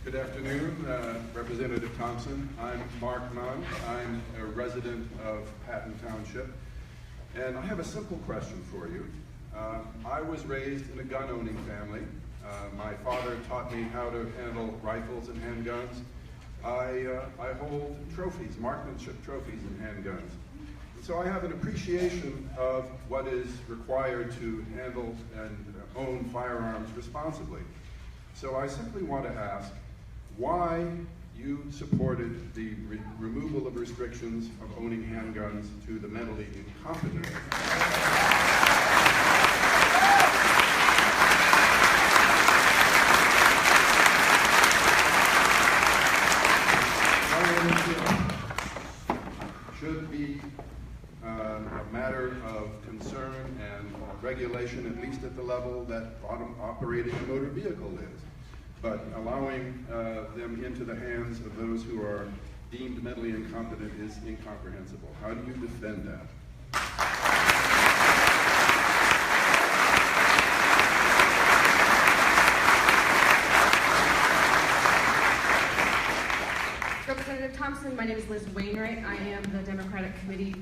Good afternoon, Representative Thompson. I'm Mark. I'm a resident of Patton Township, and I have a simple question for you. I was raised in a gun-owning family. My father taught me how to handle rifles and handguns. I hold trophies, marksmanship trophies in handguns. So I have an appreciation of what is required to handle and own firearms responsibly. So I simply want to ask why you supported the removal of restrictions of owning handguns to the mentally incompetent. Should be a matter of concern and regulation, at least at the level that operating a motor vehicle is. But allowing them into the hands of those who are deemed mentally incompetent is incomprehensible. How do you defend that? Representative Thompson, my name is Liz Wainwright. I am the Democratic Committee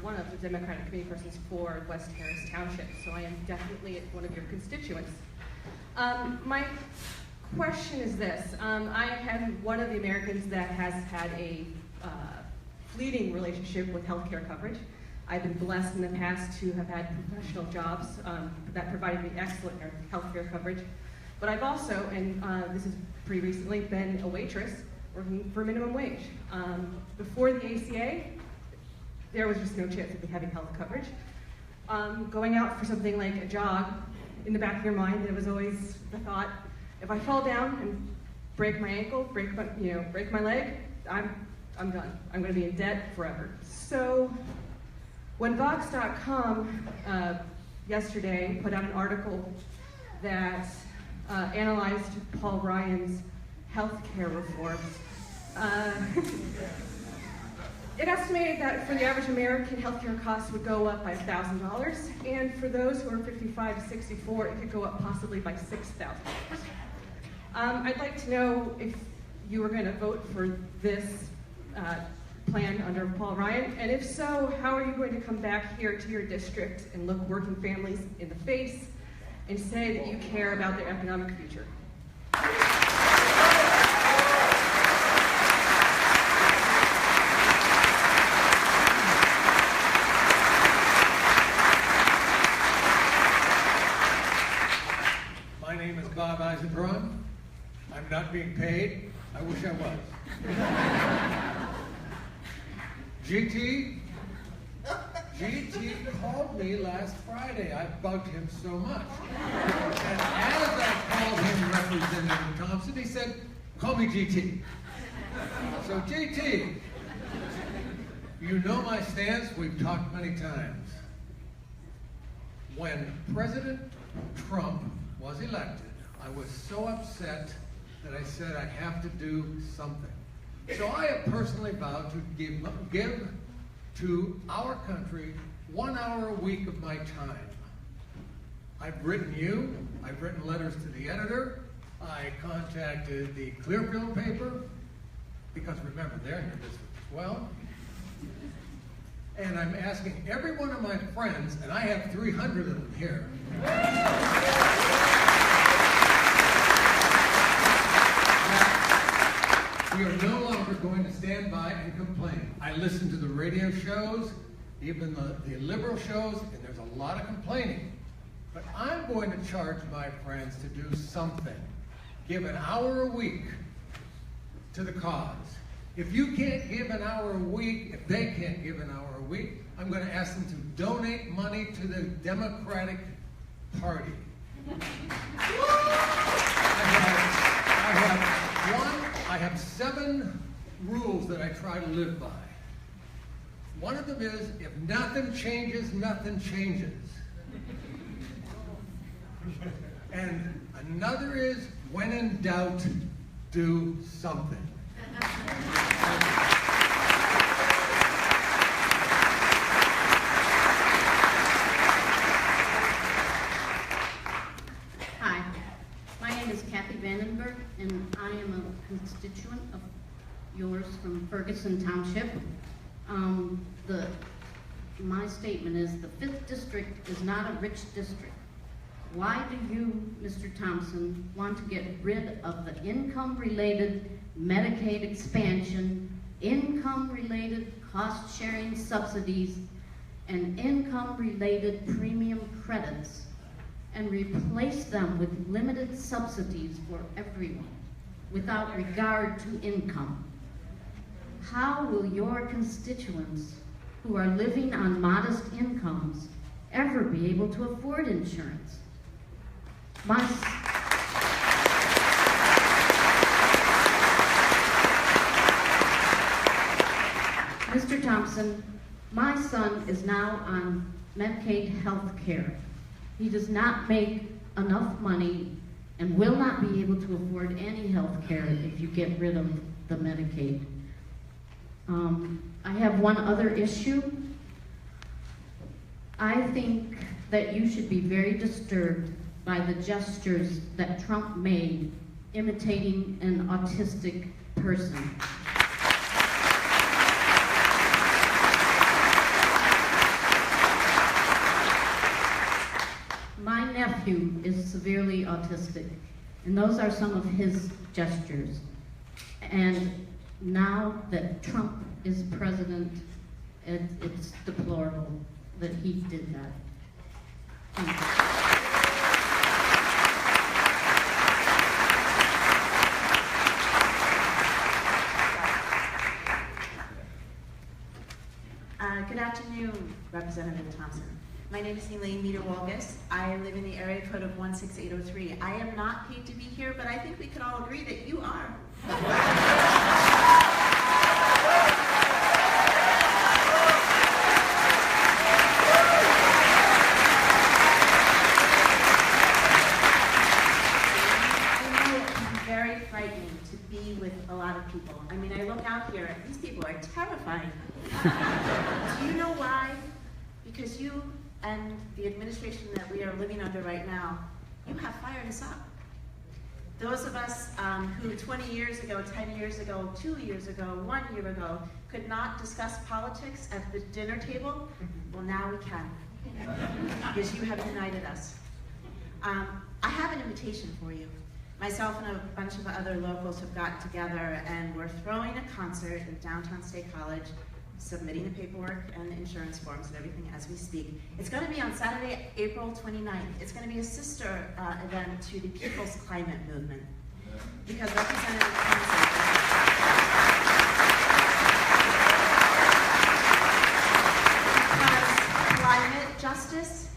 one of the Democratic Committee persons for West Harris Township, so I am definitely one of your constituents. My question is this. I am one of the Americans that has had a fleeting relationship with healthcare coverage. I've been blessed in the past to have had professional jobs that provided me excellent healthcare coverage. But I've also, and this is pretty recently, been a waitress working for minimum wage. Before the ACA, there was just no chance of me having health coverage. Going out for something like a jog, in the back of your mind, there was always the thought, if I fall down and break my ankle, break my leg, I'm done. I'm going to be in debt forever. So when Vox.com yesterday put out an article that analyzed Paul Ryan's health care reforms, it estimated that for the average American, healthcare costs would go up by $1,000, and for those who are 55 to 64, it could go up possibly by $6,000. I'd like to know if you were going to vote for this plan under Paul Ryan, and if so, how are you going to come back here to your district and look working families in the face and say that you care about their economic future? My name is Bob Eisenbraun. I'm not being paid. I wish I was. GT called me last Friday. I bugged him so much. And as I called him Representative Thompson, he said, call me GT. So GT, you know my stance. We've talked many times. When President Trump was elected, I was so upset that I said I have to do something. So I have personally vowed to give to our country 1 hour a week of my time. I've written you, I've written letters to the editor, I contacted the Clearfield paper, because remember, they're in your district as well. And I'm asking every one of my friends, and I have 300 of them here, We are no longer going to stand by and complain. I listen to the radio shows, even the liberal shows, and there's a lot of complaining. But I'm going to charge my friends to do something. Give an hour a week to the cause. If you can't give an hour a week, if they can't give an hour a week, I'm going to ask them to donate money to the Democratic Party. I have 7 rules that I try to live by. One of them is, if nothing changes, nothing changes. And another is, when in doubt, do something. Hi, my name is Kathy Vandenberg, and I am a constituent of yours from Ferguson Township. My statement is the 5th district is not a rich district. Why do you, Mr. Thompson, want to get rid of the income-related Medicaid expansion, income-related cost-sharing subsidies, and income-related premium credits, and replace them with limited subsidies for everyone, without regard to income? How will your constituents who are living on modest incomes ever be able to afford insurance? Mr. Thompson, my son is now on Medicaid health care. He does not make enough money and will not be able to afford any health care if you get rid of the Medicaid. I have one other issue. I think that you should be very disturbed by the gestures that Trump made imitating an autistic person. My nephew is severely autistic, and those are some of his gestures. And now that Trump is president, it's deplorable that he did that. Thank you. Good afternoon, Representative Thompson. My name is Elaine Meter-Walgus. I live in the area code of 16803. I am not paid to be here, but I think we could all agree that you are. I know it can be very frightening to be with a lot of people. I mean, I look out here, and these people are terrifying. Do you know why? Because you and the administration that we are living under right now, you have fired us up. Those of us who 20 years ago, 10 years ago, 2 years ago, 1 year ago, could not discuss politics at the dinner table, well, now we can, because you have united us. I have an invitation for you. Myself and a bunch of other locals have gotten together, and we're throwing a concert in downtown State College, submitting the paperwork and insurance forms and everything as we speak. It's going to be on Saturday, April 29th. It's going to be a sister event to the People's Climate Movement. Because Representative Thompson, because climate justice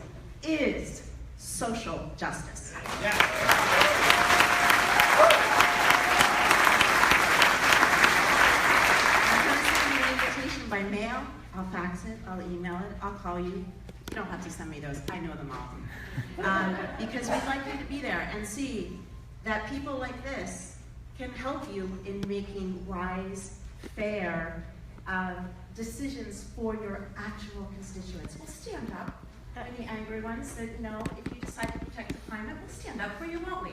is social justice. By mail, I'll fax it, I'll email it, I'll call you. You don't have to send me those, I know them all. Because we'd like you to be there and see that people like this can help you in making wise, fair decisions for your actual constituents. We'll stand up. Any angry ones that, no, if you decide to protect the climate, we'll stand up for you, won't we?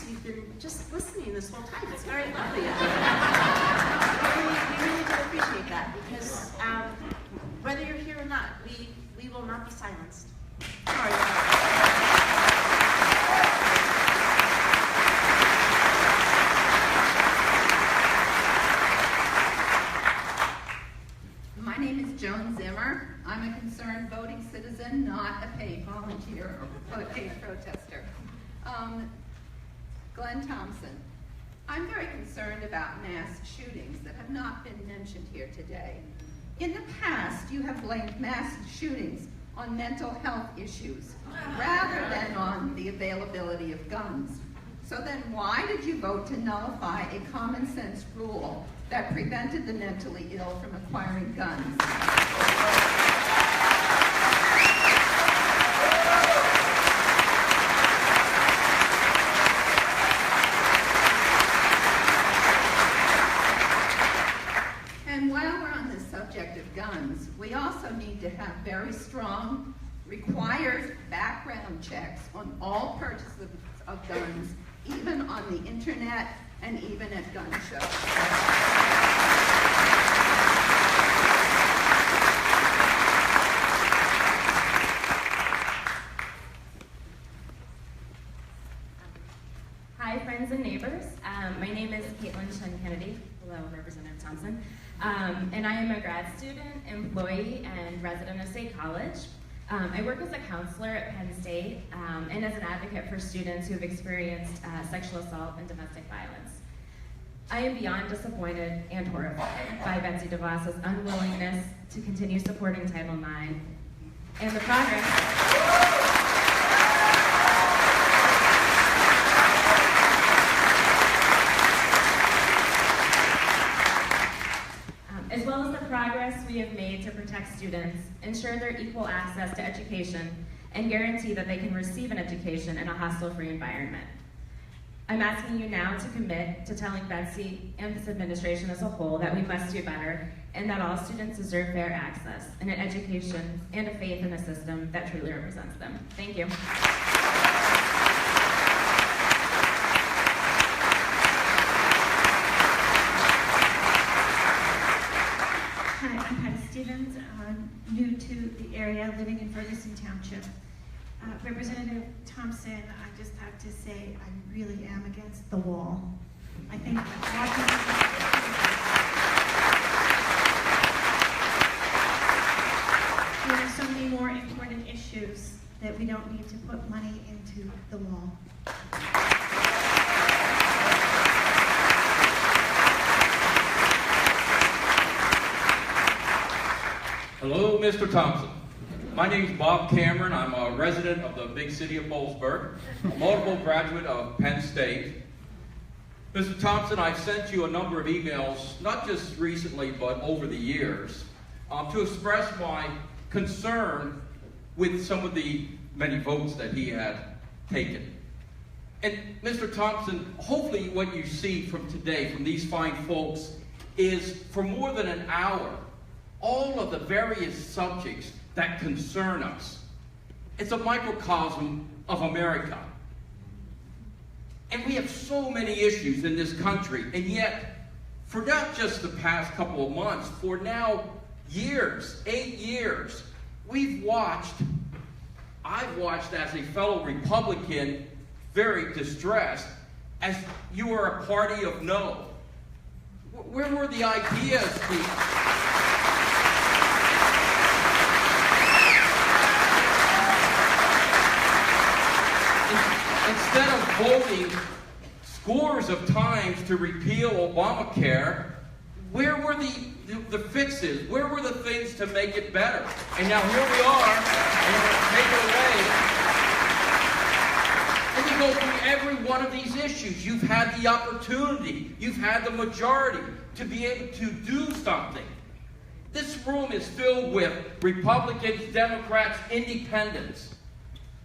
You've been just listening this whole time. It's very lovely. We really do appreciate that, because whether you're here or not, we will not be silenced. Sorry. concerned voting citizen, not a paid volunteer or a paid protester. Glenn Thompson, I'm very concerned about mass shootings that have not been mentioned here today. In the past, you have blamed mass shootings on mental health issues rather than on the availability of guns. So then why did you vote to nullify a common sense rule that prevented the mentally ill from acquiring guns? And while we're on the subject of guns, we also need to have very strong, required background checks on all purchases of guns, even on the internet and even at gun shows. Hi, friends and neighbors. My name is Caitlin Chen Kennedy. Hello, Representative Thompson. And I am a grad student, employee, and resident of State College. I work as a counselor at Penn State and as an advocate for students who have experienced sexual assault and domestic violence. I am beyond disappointed and horrified by Betsy DeVos's unwillingness to continue supporting Title IX and the progress. As well as the progress we have made to protect students, ensure their equal access to education, and guarantee that they can receive an education in a hostile-free environment. I'm asking you now to commit to telling Betsy and this administration as a whole that we must do better and that all students deserve fair access and an education and a faith in a system that truly represents them. Thank you. Hi, I'm Patty Stevens, new to the area, living in Ferguson Township. Representative Thompson, I just have to say I really am against the wall. I think there are so many more important issues that we don't need to put money into the wall. Hello, Mr. Thompson. My name is Bob Cameron. I'm a resident of the big city of Boalsburg, a multiple graduate of Penn State. Mr. Thompson, I've sent you a number of emails, not just recently, but over the years, to express my concern with some of the many votes that he had taken. And Mr. Thompson, hopefully what you see from today, from these fine folks, is for more than an hour, all of the various subjects that concern us. It's a microcosm of America. And we have so many issues in this country, and yet, for not just the past couple of months, for now years, 8 years, I've watched as a fellow Republican, very distressed, as you are a party of no. Where were the ideas? Instead of voting scores of times to repeal Obamacare, where were the fixes? Where were the things to make it better? And now here we are, and we're going to take it away. And you go through every one of these issues. You've had the opportunity, you've had the majority to be able to do something. This room is filled with Republicans, Democrats, Independents,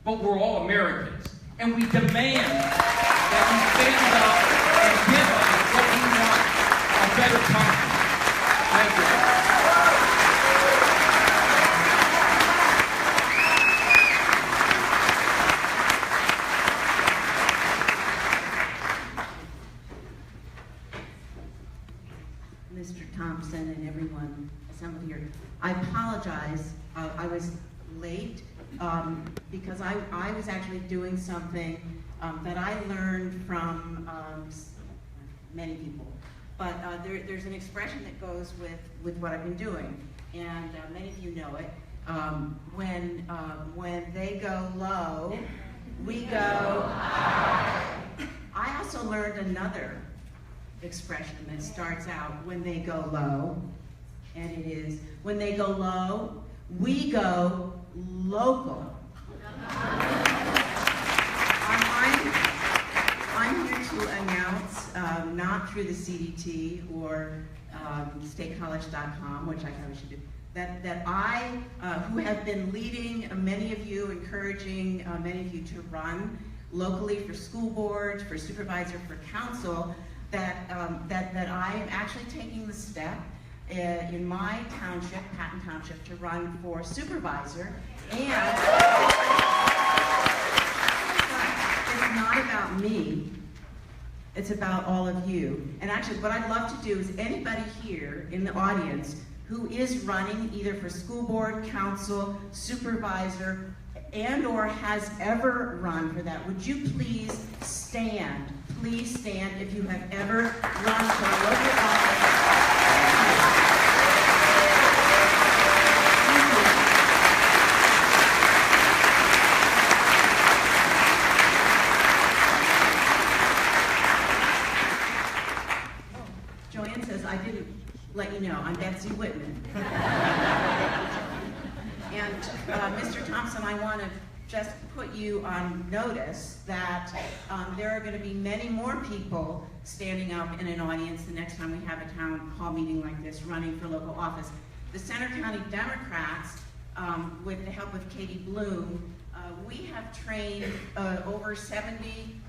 but we're all Americans. And we demand that you stand up and give us what we want, a better country. Thank you. Mr. Thompson and everyone assembled here, I apologize. I was late. Because I was actually doing something that I learned from many people. But there's an expression that goes with what I've been doing, and many of you know it. When they go low, we go high. I also learned another expression that starts out when they go low, and it is when they go low, we go local. I'm here to announce, not through the CDT or statecollege.com, which I probably should do, that I, who have been leading many of you, encouraging many of you to run locally for school board, for supervisor, for council, that I am actually taking the step in my township, Patton Township, to run for supervisor. And it's not about me. It's about all of you. And actually, what I'd love to do is anybody here in the audience who is running either for school board, council, supervisor, and or has ever run for that, would you please stand? Please stand if you have ever run for a local office. Joanne says, I didn't let you know, I'm Betsy Whitman. And Mr. Thompson, I want to just put you on notice that there are going to be many more people standing up in an audience the next time we have a town hall meeting like this, running for local office. The Center County Democrats, with the help of Katie Bloom, we have trained over 70,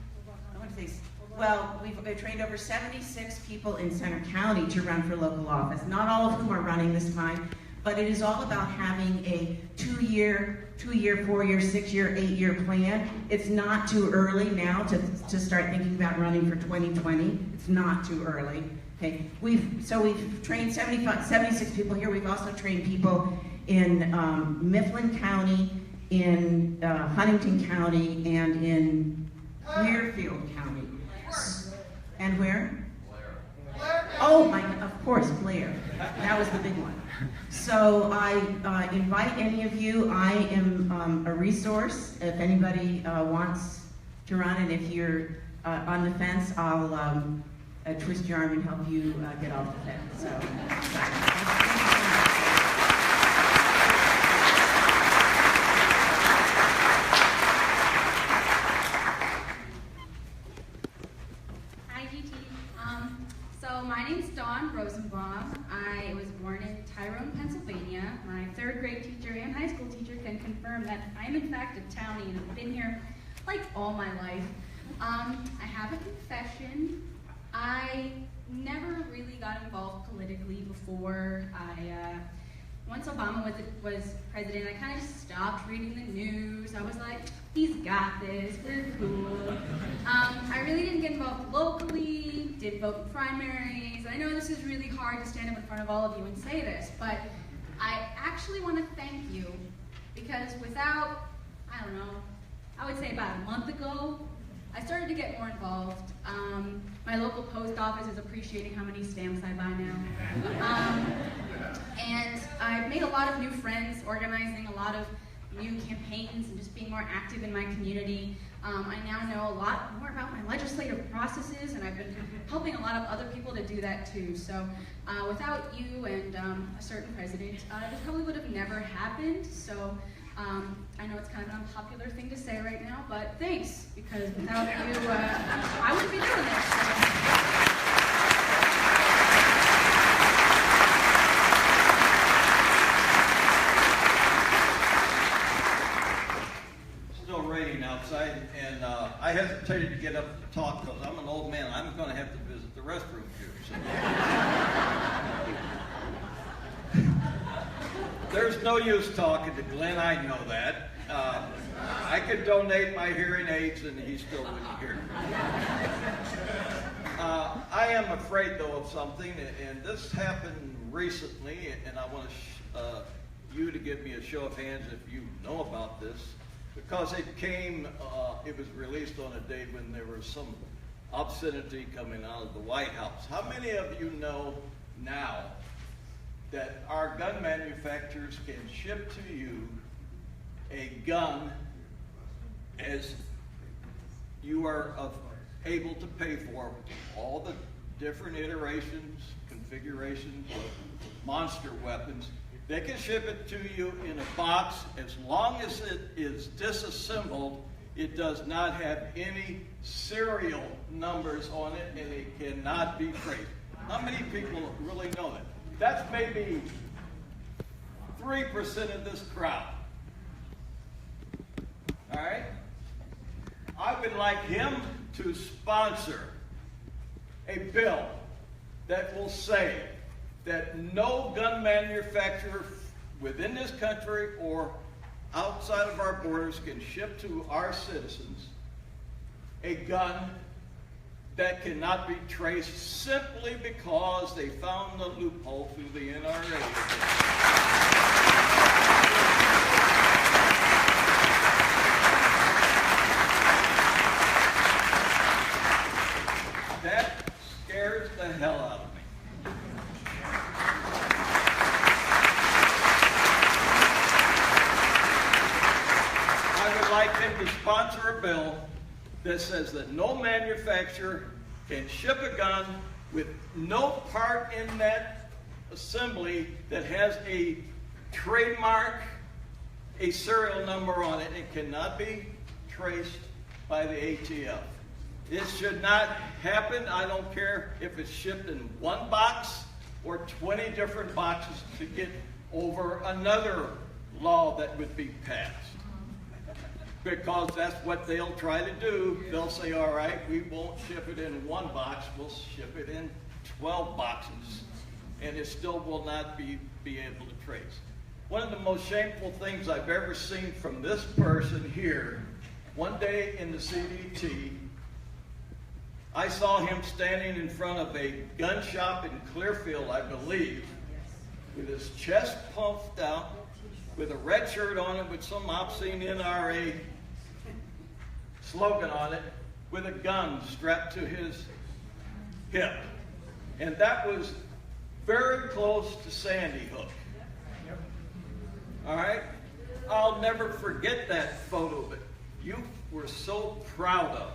I want to say, well, we've trained over 76 people in Center County to run for local office, not all of whom are running this time, but it is all about having a 2-year, 4-year, 6-year, 8-year plan. It's not too early now to start thinking about running for 2020. It's not too early. Okay, we've trained 76 people here. We've also trained people in Mifflin County, in Huntington County, and in Clearfield County. And where? Blair. Oh my, of course, Blair. That was the big one. So I invite any of you. I am a resource if anybody wants to run, and if you're on the fence, I'll twist your arm and help you get off the fence. So. So my name's Dawn Rosenbaum. I was born in Tyrone, Pennsylvania. My 3rd grade teacher and high school teacher can confirm that I am in fact a townie and have been here like all my life. I have a confession. I never really got involved politically before. Once Obama was president, I kind of just stopped reading the news. I was like, he's got this, we're cool. I really didn't get involved locally, didn't vote in primaries. I know this is really hard to stand up in front of all of you and say this, but I actually want to thank you because without, I don't know, I would say about a month ago, I started to get more involved. My local post office is appreciating how many stamps I buy now. And I've made a lot of new friends, organizing a lot of new campaigns and just being more active in my community. I now know a lot more about my legislative processes, and I've been helping a lot of other people to do that too. So without you and a certain president, this probably would have never happened. So I know it's kind of an unpopular thing to say right now, but thanks, because without you, I wouldn't be doing this. So. Outside, and I hesitated to get up to talk because I'm an old man. I'm going to have to visit the restroom here. So. There's no use talking to Glenn. I know that. I could donate my hearing aids, and he still wouldn't hear. I am afraid, though, of something, and this happened recently, and I want you to give me a show of hands if you know about this. Because it was released on a day when there was some obscenity coming out of the White House. How many of you know now that our gun manufacturers can ship to you a gun as you are able to pay for all the different iterations, configurations of monster weapons. They can ship it to you in a box. As long as it is disassembled, it does not have any serial numbers on it, and it cannot be traced. How many people really know that? That's maybe 3% of this crowd. All right? I would like him to sponsor a bill that will say that no gun manufacturer within this country or outside of our borders can ship to our citizens a gun that cannot be traced simply because they found the loophole through the NRA. That scares the hell out of me. I would like him to sponsor a bill that says that no manufacturer can ship a gun with no part in that assembly that has a trademark, a serial number on it. It cannot be traced by the ATF. It should not happen. I don't care if it's shipped in one box or 20 different boxes to get over another law that would be passed. Because that's what they'll try to do. They'll say, all right, we won't ship it in one box, we'll ship it in 12 boxes. And it still will not be able to trace. One of the most shameful things I've ever seen from this person here, one day in the CDT, I saw him standing in front of a gun shop in Clearfield, I believe, with his chest puffed out, with a red shirt on it with some obscene NRA slogan on it, with a gun strapped to his hip. And that was very close to Sandy Hook. All right? I'll never forget that photo that you were so proud of.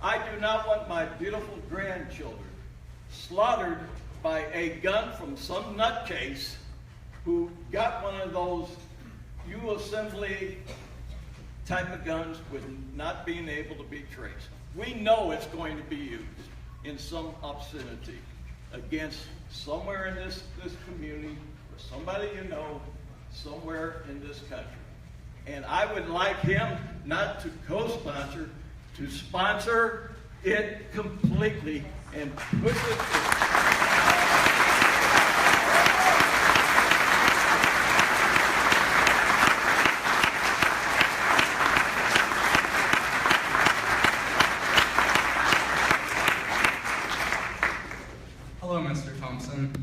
I do not want my beautiful grandchildren slaughtered by a gun from some nutcase who got one of those U-assembly type of guns with not being able to be traced. We know it's going to be used in some obscenity against somewhere in this community or somebody you know somewhere in this country. And I would like him not to co-sponsor, to sponsor it completely and push it through.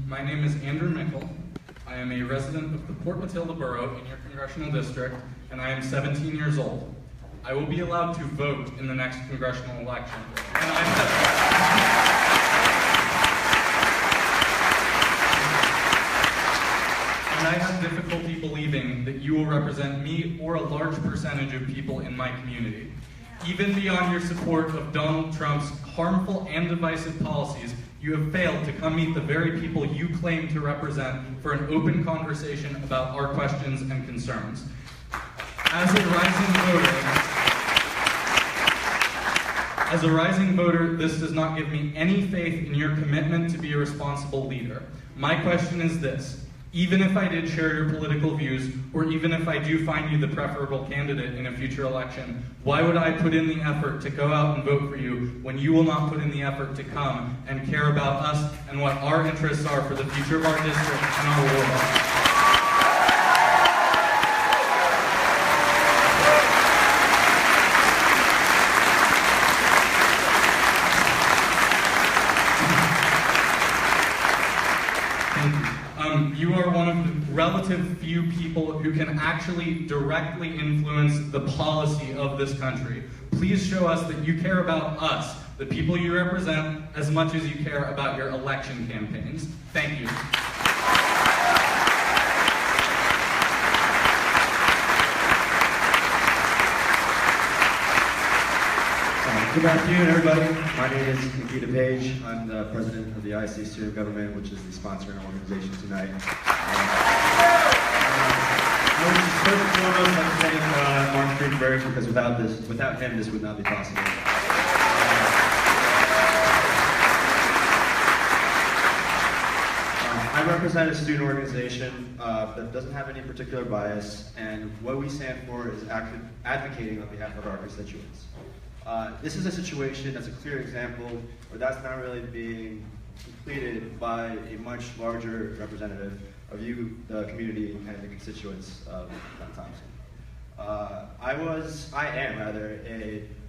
My name is Andrew Mickle. I am a resident of the Port Matilda Borough in your congressional district, and I am 17 years old. I will be allowed to vote in the next congressional election. And I have difficulty believing that you will represent me or a large percentage of people in my community. Even beyond your support of Donald Trump's harmful and divisive policies, you have failed to come meet the very people you claim to represent for an open conversation about our questions and concerns. As a rising voter, this does not give me any faith in your commitment to be a responsible leader. My question is this: even if I did share your political views, or even if I do find you the preferable candidate in a future election, why would I put in the effort to go out and vote for you when you will not put in the effort to come and care about us and what our interests are for the future of our district and our world? You are one of the relative few people who can actually directly influence the policy of this country. Please show us that you care about us, the people you represent, as much as you care about your election campaigns. Thank you. Good afternoon, everybody. My name is Nikita Page. I'm the president of the IC Student Government, which is the sponsoring organization tonight. I would just first and foremost like to thank Mark Friedenberg, because without him, this would not be possible. I represent a student organization that doesn't have any particular bias, and what we stand for is advocating on behalf of our constituents. This is a situation that's a clear example where that's not really being completed by a much larger representative of you, the community, and the constituents of Glenn Thompson. I am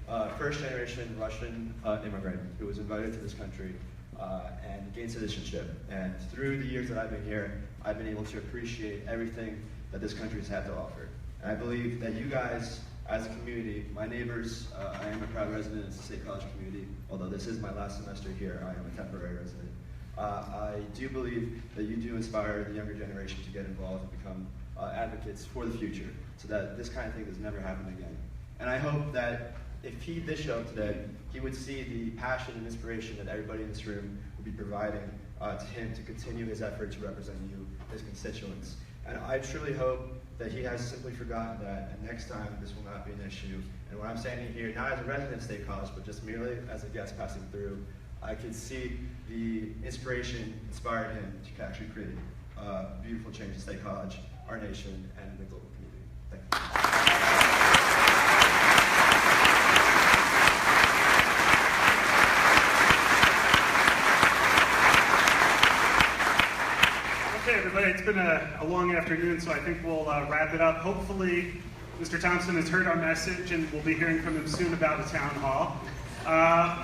a first-generation Russian immigrant who was invited to this country and gained citizenship. And through the years that I've been here, I've been able to appreciate everything that this country has had to offer. And I believe that you guys, as a community, my neighbors, I am a proud resident of the State College community. Although this is my last semester here, I am a temporary resident. I do believe that you do inspire the younger generation to get involved and become advocates for the future, so that this kind of thing does never happen again. And I hope that if he did show up today, he would see the passion and inspiration that everybody in this room would be providing to him to continue his effort to represent you, his constituents. And I truly hope that he has simply forgotten that, and next time this will not be an issue. And when I'm standing here, not as a resident of State College, but just merely as a guest passing through, I could see the inspiration inspired him to actually create beautiful change in State College, our nation, and the global community. Thank you. Okay, everybody, it's been a long afternoon, so I think we'll wrap it up. Hopefully, Mr. Thompson has heard our message, and we'll be hearing from him soon about the town hall.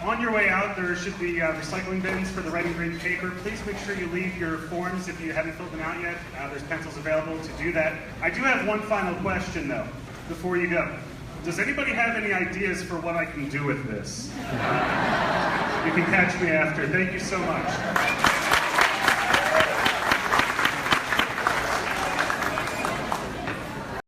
On your way out, there should be recycling bins for the red and green paper. Please make sure you leave your forms if you haven't filled them out yet. There's pencils available to do that. I do have one final question, though, before you go. Does anybody have any ideas for what I can do with this? You can catch me after. Thank you so much.